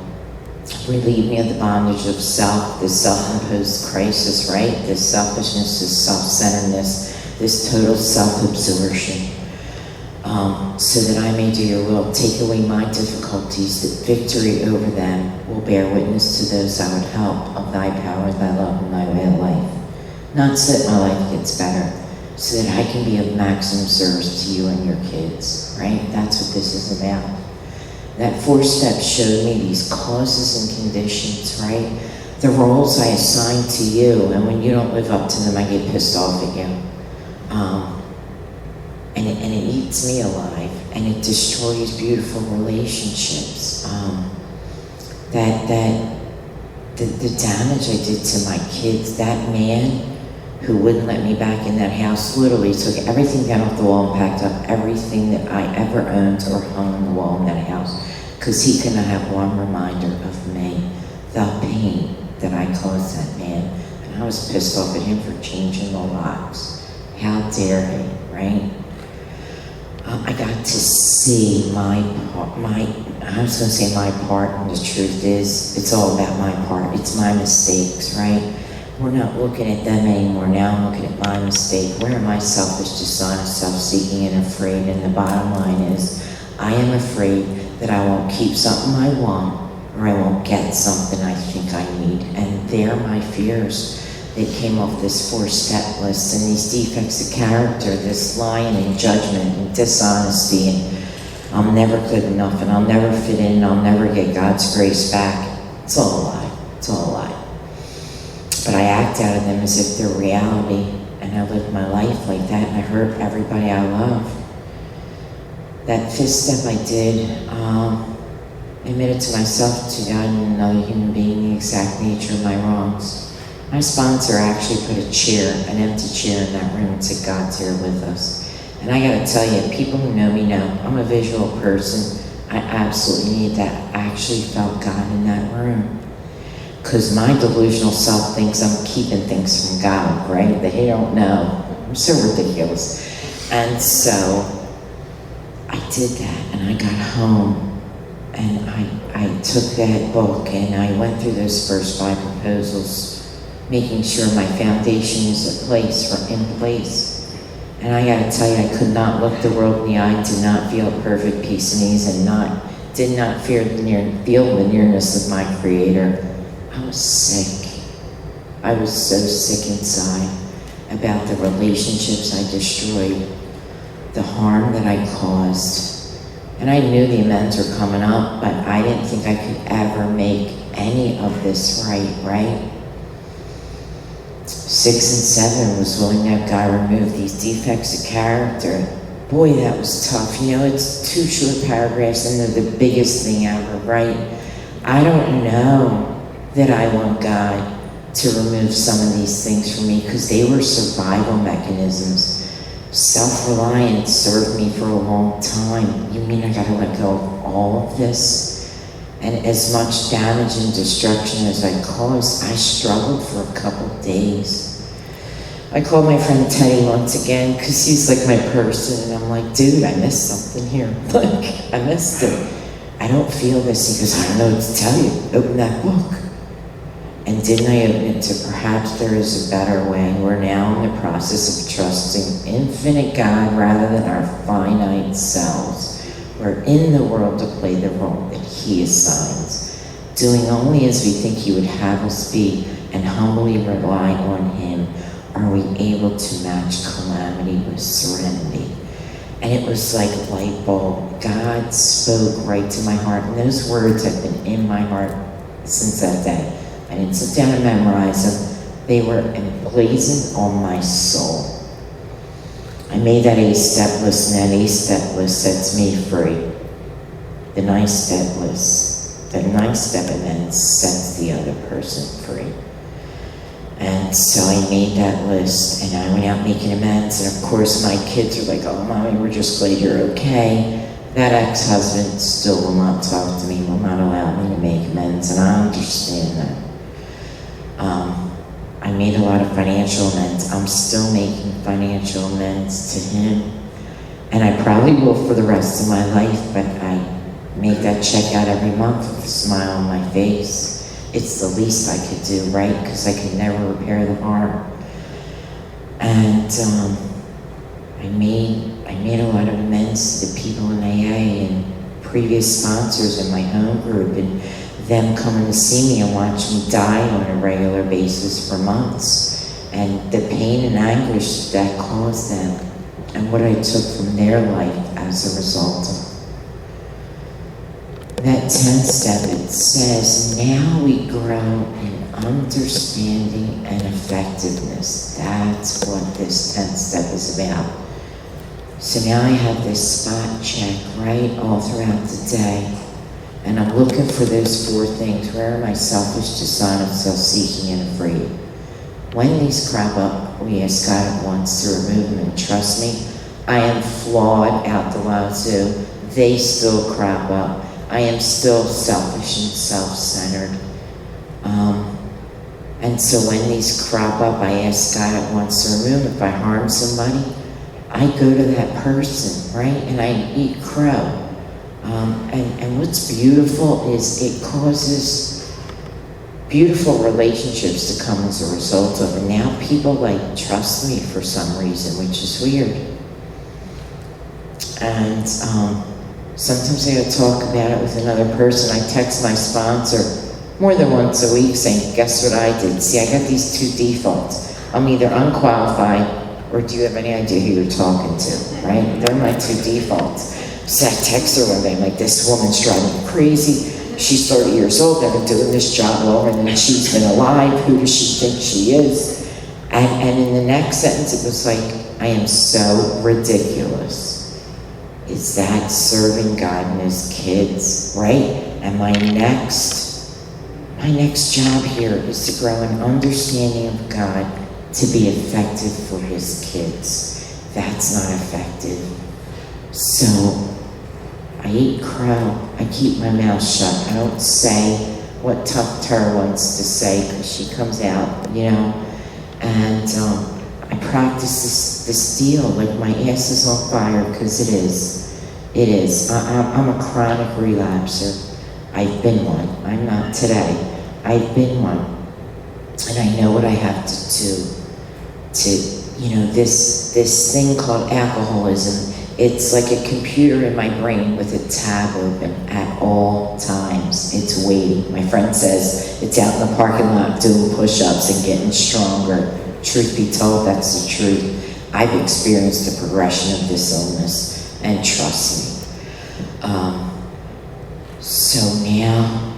Speaker 7: Relieve me of the bondage of self, this self-imposed crisis, right? This selfishness, this self-centeredness, this total self-absorption. So that I may do your will. Take away my difficulties, that victory over them will bear witness to those I would help of thy power, thy love, and thy way of life. Not so that my life gets better, so that I can be of maximum service to you and your kids, right? That's what this is about. That fourth step showed me these causes and conditions, right? The roles I assign to you, and when you don't live up to them, I get pissed off at you. And it eats me alive, and it destroys beautiful relationships. The damage I did to my kids, that man who wouldn't let me back in that house literally took everything down off the wall and packed up everything that I ever owned or hung on the wall in that house, because he could not have one reminder of me, the pain that I caused that man. And I was pissed off at him for changing the locks. How dare he, right? I got to see my part, and the truth is, it's all about my part. It's my mistakes, right? We're not looking at them anymore. Now I'm looking at my mistake. Where am I selfish, dishonest, self-seeking, and afraid? And the bottom line is, I am afraid that I won't keep something I want, or I won't get something I think I need. And they're my fears. They came off this 4-step list, and these defects of character, this lying and judgment and dishonesty, and I'm never good enough, and I'll never fit in, and I'll never get God's grace back. It's all a lie. It's all a lie. But I act out of them as if they're reality, and I live my life like that, and I hurt everybody I love. That 5th step I did, admitted to myself, to God, and another human being, the exact nature of my wrongs. My sponsor actually put an empty chair in that room, and said, God's here with us. And I gotta tell you, people who know me know, I'm a visual person. I absolutely need that. I actually felt God in that room. Because my delusional self thinks I'm keeping things from God, right? They don't know. I'm so ridiculous. And so I did that, and I got home, and I took that book, and I went through those first 5 proposals, making sure my foundation is in place. And I gotta tell you, I could not look the world in the eye, did not feel perfect peace and ease, and did not feel the nearness of my Creator. I was sick. I was so sick inside about the relationships I destroyed, the harm that I caused. And I knew the amends were coming up, but I didn't think I could ever make any of this right? 6 and 7 was willing to have God remove these defects of character. Boy, that was tough. It's 2 short paragraphs, and they're the biggest thing ever, right? I don't know that I want God to remove some of these things from me, because they were survival mechanisms. Self-reliance served me for a long time. You mean I gotta let go of all of this? And as much damage and destruction as I caused, I struggled for a couple days. I called my friend Terri once again, because he's like my person, and I'm like, dude, I missed something here. Like, I missed it. I don't feel this. He goes, I don't know what to tell you. Open that book. And didn't I open it to perhaps there is a better way? We're now in the process of trusting infinite God rather than our finite selves. We're in the world to play the role that He assigns, doing only as we think He would have us be, and humbly rely on Him. Are we able to match calamity with serenity? And it was like a light bulb. God spoke right to my heart, and those words have been in my heart since that day. I didn't sit down and memorize them. They were emblazoned on my soul. I made that 8-step list, and that 8-step list sets me free. The 9-step list, the 9th step, and then sets the other person free. And so I made that list, and I went out making amends, and of course my kids are like, oh, Mommy, we're just glad you're okay. That ex-husband still will not talk to me, will not allow me to make amends, and I understand that. I made a lot of financial amends. I'm still making financial amends to him, and I probably will for the rest of my life, but I make that check out every month with a smile on my face. It's the least I could do, right? Because I could never repair the harm. And I made a lot of amends to the people in AA and previous sponsors in my home group, and them coming to see me and watch me die on a regular basis for months, and the pain and anguish that caused them, and what I took from their life as a result of that 10th step. It says, now we grow in understanding and effectiveness. That's what this 10th step is about. So now I have this spot check right all throughout the day, and I'm looking for those 4 things. Where am I selfish, dishonest, self-seeking, and afraid? When these crop up, we ask God at once to remove them, and trust me, I am flawed out the wazoo. They still crop up. I am still selfish and self-centered. And so when these crop up, I ask God at once to remove them. If I harm somebody, I go to that person, right? And I eat crow. And what's beautiful is it causes beautiful relationships to come as a result of it. And now people like trust me for some reason, which is weird. And sometimes I talk about it with another person. I text my sponsor more than once a week saying, guess what I did? See, I got these 2 defaults. I'm either unqualified or do you have any idea who you're talking to, right? They're my 2 defaults. So I text her one day, I'm like, this woman's driving me crazy. She's 30 years old, I've been doing this job longer than she's been alive. Who does she think she is? And in the next sentence, it was like, I am so ridiculous. Is that serving God and his kids, right? And my next job here is to grow an understanding of God to be effective for his kids. That's not effective. So I eat crow. I keep my mouth shut. I don't say what Tough Terri wants to say because she comes out, you know. And I practice this deal like my ass is on fire because it is. It is. I'm a chronic relapser. I've been one. I'm not today. I've been one. And I know what I have to do to, you know, this thing called alcoholism. It's like a computer in my brain with a tab open at all times. It's waiting. My friend says it's out in the parking lot doing push-ups and getting stronger. Truth be told, that's the truth. I've experienced the progression of this illness, and trust me. So now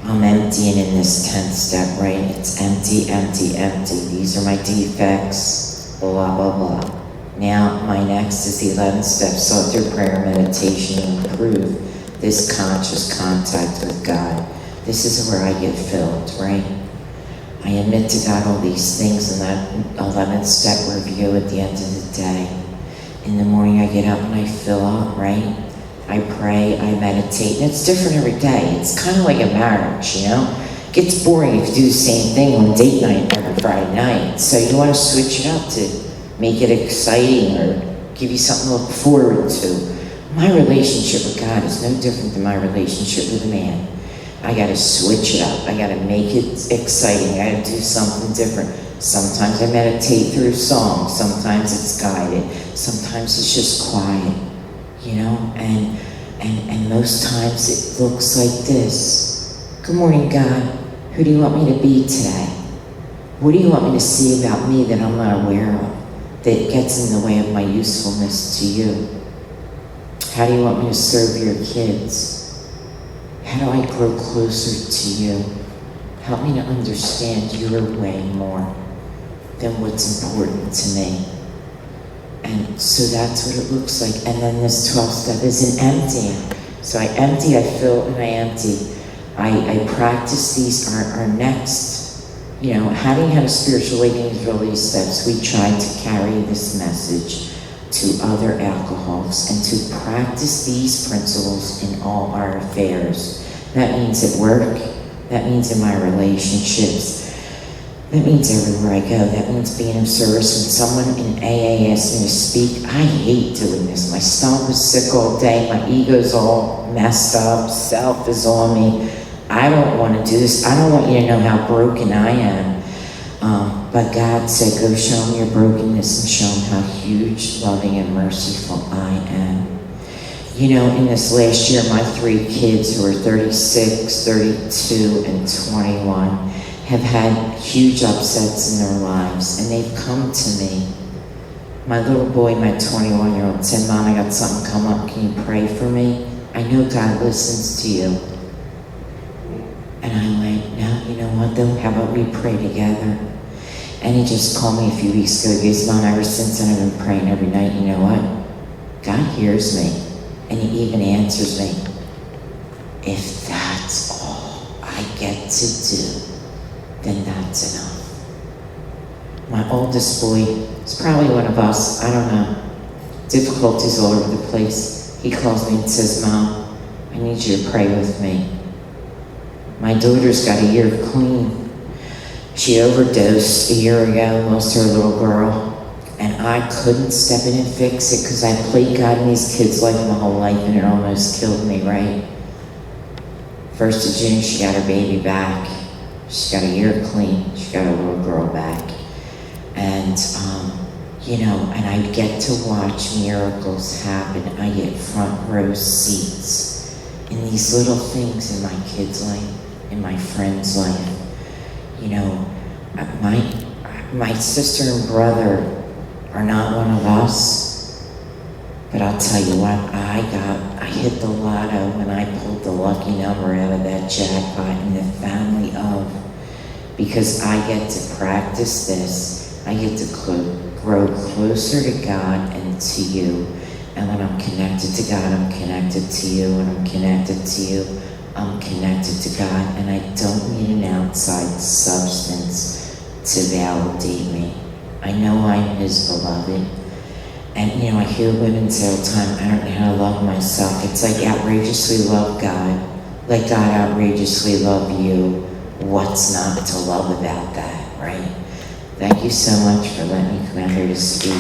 Speaker 7: I'm emptying in this 10th step, right? It's empty, empty, empty. These are my defects, blah, blah, blah. Now, my next is the 11th step, so through prayer, meditation, and improve this conscious contact with God. This is where I get filled, right? I admit to God all these things in that 11th step review at the end of the day. In the morning, I get up and I fill up, right? I pray, I meditate, and it's different every day. It's kind of like a marriage, you know? It gets boring if you do the same thing on date night every Friday night. So you want to switch it up to make it exciting or give you something to look forward to. My relationship with God is no different than my relationship with a man. I gotta switch it up. I gotta make it exciting. I gotta do something different. Sometimes I meditate through song. Sometimes it's guided. Sometimes it's just quiet, you know? And most times it looks like this. Good morning, God. Who do you want me to be today? What do you want me to see about me that I'm not aware of, that gets in the way of my usefulness to you? How do you want me to serve your kids? How do I grow closer to you? Help me to understand your way more than what's important to me. And so that's what it looks like. And then this 12th step is an emptying. So I empty, I fill, and I empty. I practice these, our next, having had a spiritual awakening through all these steps, we try to carry this message to other alcoholics and to practice these principles in all our affairs. That means at work, that means in my relationships, that means everywhere I go. That means being of service. When someone in AA asks me to speak, I hate doing this. My stomach was sick all day. My ego's all messed up. Self is on me. I don't want to do this. I don't want you to know how broken I am. But God said, go show them your brokenness and show them how huge, loving, and merciful I am. You know, in this last year, my 3 kids who are 36, 32, and 21 have had huge upsets in their lives, and they've come to me. My little boy, my 21-year-old, said, Mom, I got something come up. Can you pray for me? I know God listens to you. And I went, no, you know what though? How about we pray together? And he just called me a few weeks ago. He goes, Mom, ever since then I've been praying every night. You know what? God hears me. And he even answers me. If that's all I get to do, then that's enough. My oldest boy is probably one of us. I don't know. Difficulties all over the place. He calls me and says, Mom, I need you to pray with me. My daughter's got a year clean. She overdosed a year ago, lost her little girl, and I couldn't step in and fix it because I played God in these kids' life my whole life, and it almost killed me, right? 1st of June, she got her baby back. She's got a year clean. She got her little girl back. And, you know, and I get to watch miracles happen. I get front row seats in these little things in my kid's life, in my friend's life. You know, my sister and brother are not one of us, but I'll tell you what, I hit the lotto when I pulled the lucky number out of that jackpot in the family of, because I get to practice this, I get to grow closer to God and to you, and when I'm connected to God, I'm connected to you, when I'm connected to you, I'm connected to God, and I don't need an outside substance to validate me. I know I'm His beloved. And you know, I hear women say all the time, I don't know how to love myself. It's like outrageously love God. Let God outrageously love you. What's not to love about that, right? Thank you so much for letting me come out here to speak.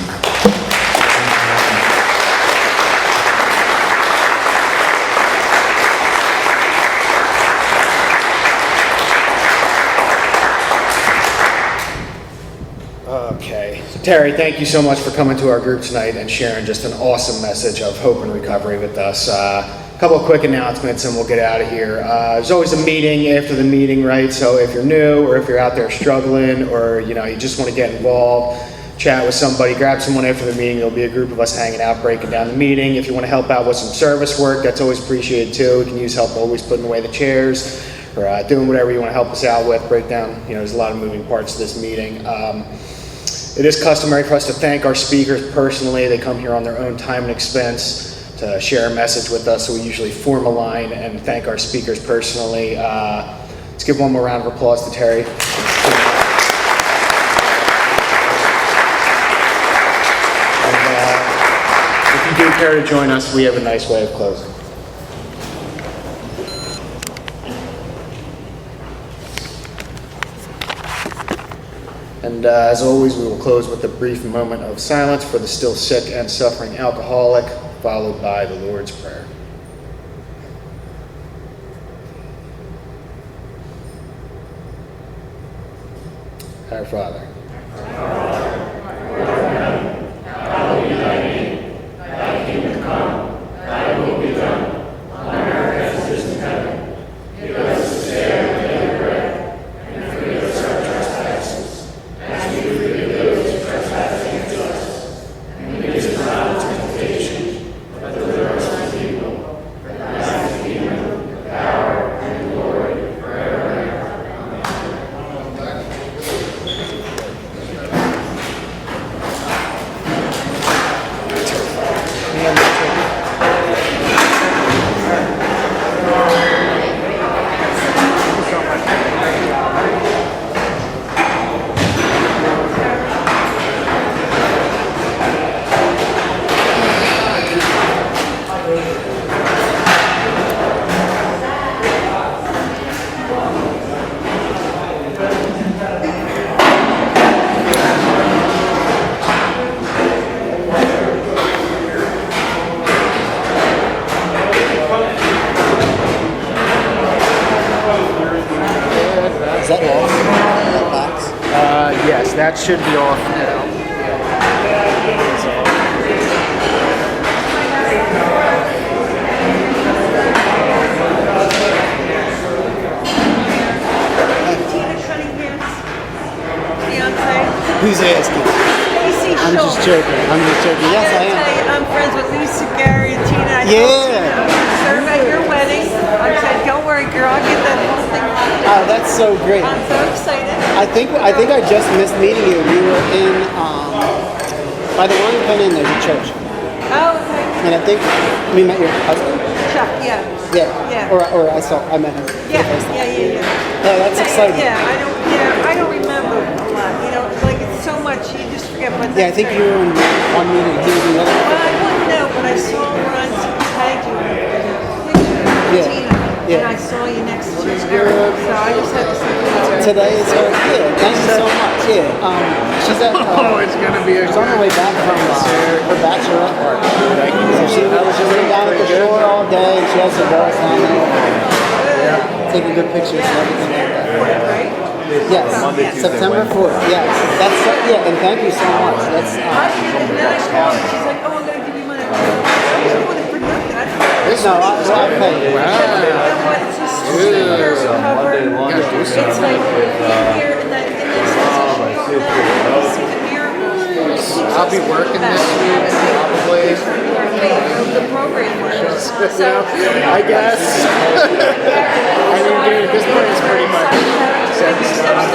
Speaker 1: Okay. So Terri, thank you so much for coming to our group tonight and sharing just an awesome message of hope and recovery with us. A couple of quick announcements and we'll get out of here. There's always a meeting after the meeting, right? So if you're new or if you're out there struggling or you just want to get involved, chat with somebody, grab someone after the meeting. There'll be a group of us hanging out, breaking down the meeting. If you want to help out with some service work, that's always appreciated too. We can use help always putting away the chairs or doing whatever you want to help us out with, break down. There's a lot of moving parts to this meeting. It is customary for us to thank our speakers personally. They come here on their own time and expense to share a message with us, so we usually form a line and thank our speakers personally. Let's give one more round of applause to Terri. And if you do care to join us, we have a nice way of closing. And as always, we will close with a brief moment of silence for the still sick and suffering alcoholic, followed by the Lord's Prayer. Our Father. should be off now.
Speaker 8: Tina Cunningham's fiance.
Speaker 2: Who's asking?
Speaker 8: Lacey
Speaker 2: I'm just
Speaker 8: Schultz.
Speaker 2: joking. I'm just joking. Yes, I
Speaker 8: I
Speaker 2: am.
Speaker 8: tell you, I'm friends with Lisa, Gary, and Tina. I
Speaker 2: Yeah.
Speaker 8: told Tina, serve at your wedding. I said, don't worry, girl, I'll get that whole thing locked
Speaker 2: Oh,
Speaker 8: down.
Speaker 2: that's so great.
Speaker 8: I'm so excited.
Speaker 2: I think I just missed meeting you. We were in by the Warrington Inn. There's a church,
Speaker 8: Oh, okay.
Speaker 2: and I think we met your husband.
Speaker 8: Chuck, yeah.
Speaker 2: Yeah.
Speaker 8: Yeah.
Speaker 2: Or I met him. for the
Speaker 8: Yeah,
Speaker 2: first time.
Speaker 8: yeah.
Speaker 2: Yeah, that's exciting.
Speaker 8: Yeah, I don't remember a lot. You know, like it's so much, you just forget. But
Speaker 2: Yeah, I
Speaker 8: that's
Speaker 2: think
Speaker 8: great.
Speaker 2: you were in one meeting. He was in the other.
Speaker 8: Well, I wouldn't know, but I saw Ron tagged you in a picture of
Speaker 2: Yeah,
Speaker 8: Tina,
Speaker 2: yeah.
Speaker 8: and I saw you next to Eric, so I just had to say hello.
Speaker 2: Today is her. Yeah, thank you so much. Yeah. She's at.
Speaker 1: Oh, it's gonna be a
Speaker 2: She's on her way back from her bachelorette party. So she was sitting down at the shore all day, and she has her girls down there, taking good pictures and everything like that.
Speaker 8: Right?
Speaker 2: Yes, September 4th. Yes, that's yeah, and thank you so much. That's
Speaker 8: And then I called her, she's like, oh, I'm going to give you money. I don't want it for nothing. I just want
Speaker 2: no, I'll pay you.
Speaker 8: you know what, it's just super cover. It's like here in that section, you see the miracles.
Speaker 1: I'll be working this week, probably.
Speaker 8: The program was.
Speaker 1: I guess. I mean, dude, this place pretty much said stuff.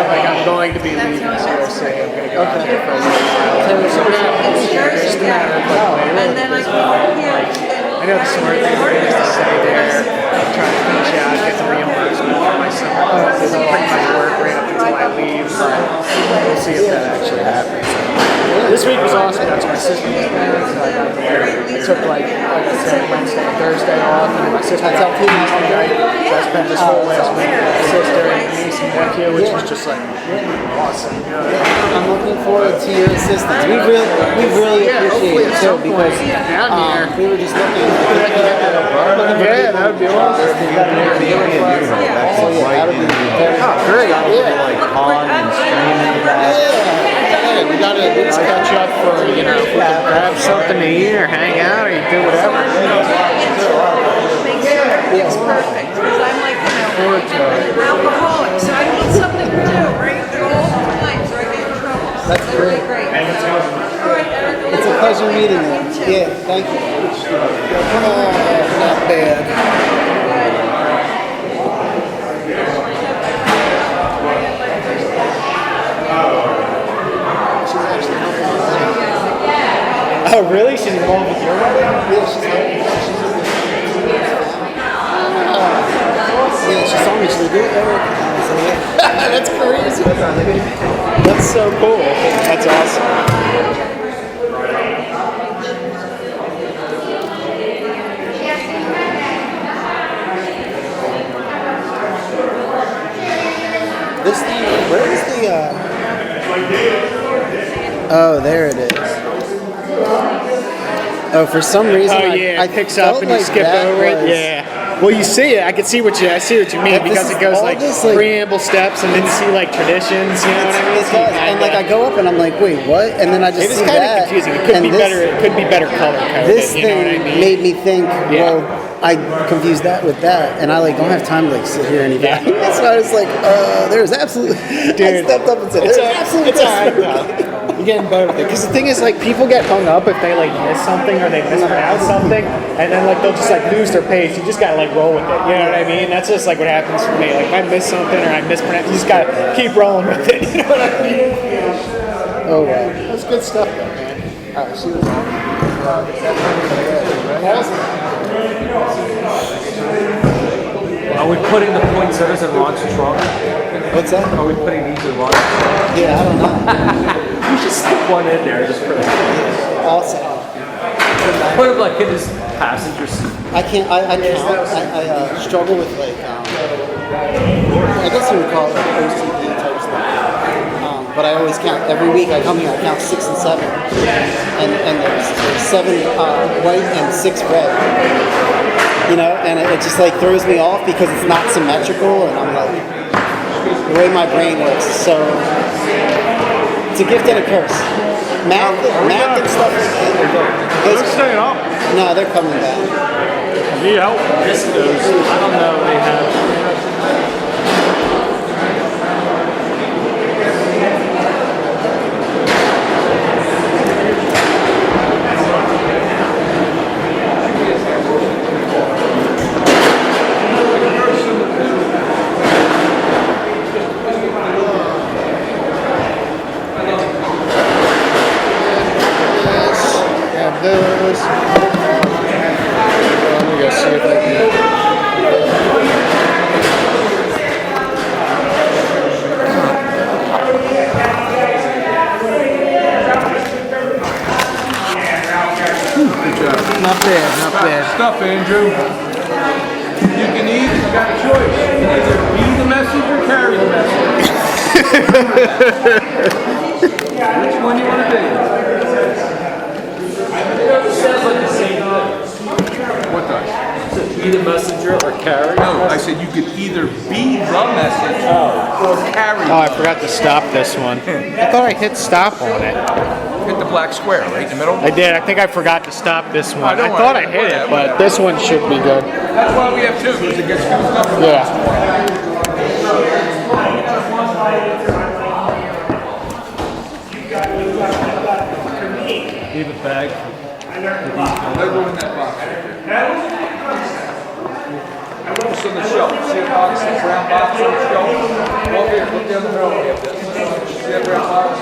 Speaker 1: Like, I'm going to be leaving seriously. I'm going to go out there for a little while. So what happens?
Speaker 8: It's Jersey,
Speaker 1: Just a matter of like,
Speaker 8: and then I came here.
Speaker 1: I know the smart thing to do is to stay there, try to finish out, get the reimbursement for my summer classes. I'll pretty much work right up until I leave, but we'll see if that actually happens. This week was awesome. That's my sister was married, so I took like I said, Wednesday and Thursday off, and my sister got two night. So I spent this whole last week with my sister and niece and nephew, which was just like awesome. You know what I mean?
Speaker 2: I'm looking forward to your assistance. We really appreciate it too because we were just looking.
Speaker 1: Yeah, that would be awesome.
Speaker 2: So yeah, that would be very
Speaker 1: Great, yeah.
Speaker 4: Like pond and stream in the back.
Speaker 1: Hey, we gotta let's catch up for, you know, if we can grab something to eat or hang out or you do whatever.
Speaker 8: It's perfect because I'm like, you know, an alcoholic, so I need something to do, right? There are all the times where I get in trouble. So
Speaker 2: That's
Speaker 8: really
Speaker 2: great.
Speaker 8: great. All right, Eric.
Speaker 2: It's a pleasure meeting you. Yeah, thank you.
Speaker 1: Not bad.
Speaker 2: Oh, really? She's involved with your wedding? Yeah, she saw me. She's like, "Good, Eric." I said, "Yeah."
Speaker 1: That's crazy. That's so cool. That's awesome.
Speaker 2: This thing, where is the, Oh, there it is. Oh, for some reason,
Speaker 1: Oh yeah,
Speaker 2: I
Speaker 1: it picks
Speaker 2: felt
Speaker 1: up and you
Speaker 2: like
Speaker 1: skip
Speaker 2: that
Speaker 1: over it.
Speaker 2: was-
Speaker 1: Yeah. Well, you see it. I can see what you mean
Speaker 2: Like, this
Speaker 1: because
Speaker 2: is
Speaker 1: it goes
Speaker 2: all
Speaker 1: like
Speaker 2: this, like-
Speaker 1: preamble steps and then you see like traditions. You know what I mean?
Speaker 2: It does, and like I go up and I'm like, wait, what? And then I just
Speaker 1: It is
Speaker 2: see
Speaker 1: kind
Speaker 2: that.
Speaker 1: of confusing. It could
Speaker 2: and
Speaker 1: be
Speaker 2: this,
Speaker 1: better. It could be better color coded.
Speaker 2: This
Speaker 1: You know
Speaker 2: thing
Speaker 1: what I mean?
Speaker 2: made me think,
Speaker 1: Yeah.
Speaker 2: well, I confused that with that, and I like don't have time to like sit here and evaluate.
Speaker 1: Yeah.
Speaker 2: So I was like, there's absolutely. I
Speaker 1: Dude,
Speaker 2: stepped up and said,
Speaker 1: it's
Speaker 2: there's absolutely.
Speaker 1: it's alright though. You're getting better with it. Because the thing is, like, people get hung up if they like miss something or they mispronounce something, and then like they'll just like lose their pace. You just gotta like roll with it. You know what I mean? That's just like what happens for me. Like if I miss something or I mispronounce, you just gotta keep rolling with it. You know what I mean?
Speaker 2: Oh wow.
Speaker 1: That's good stuff, though, man. Alright, she was
Speaker 9: Are we putting the poinsettias in Ron's trunk?
Speaker 2: What's that?
Speaker 9: Are we putting these in Ron's trunk?
Speaker 2: Yeah, I don't know.
Speaker 9: We should stick one in there just for the
Speaker 2: Awesome.
Speaker 9: put it like in his passenger seat.
Speaker 2: I can't. I count. I struggle with like. I guess you would call it like OCD type stuff. But I always count every week. I come here. I count 6 and 7, and there's 7 white and 6 red. You know, and it just like throws me off because it's not symmetrical, and I'm like, the way my brain works is so. a gift and a curse. Math and stuff like that.
Speaker 10: They're staying up.
Speaker 2: No, they're coming back.
Speaker 10: Need help?
Speaker 9: This goes, I don't know, they have.
Speaker 1: Have those. Let me go see if I can. Not bad, not bad.
Speaker 10: Stuff, Andrew. You can either, you got a choice. You can either be the message or carry the message. Which one do you want to be?
Speaker 9: It sounds like the same thing.
Speaker 10: What does?
Speaker 9: Be the messenger or carry.
Speaker 10: No, I said you could either be the message or carry.
Speaker 1: Oh, I forgot to stop this one. I thought I hit stop on it.
Speaker 10: Hit the black square right in the middle.
Speaker 1: I did. I think I forgot to stop this one.
Speaker 10: don't
Speaker 1: I
Speaker 10: worry.
Speaker 1: thought I hit it, but this one should be good.
Speaker 10: That's why we have two, because it gets goofed up.
Speaker 1: Yeah.
Speaker 9: Leave a bag.
Speaker 10: They go in that box. It's on the shelf. See a box, that brown box on the shelf? Over here, look down the middle. See that brown box?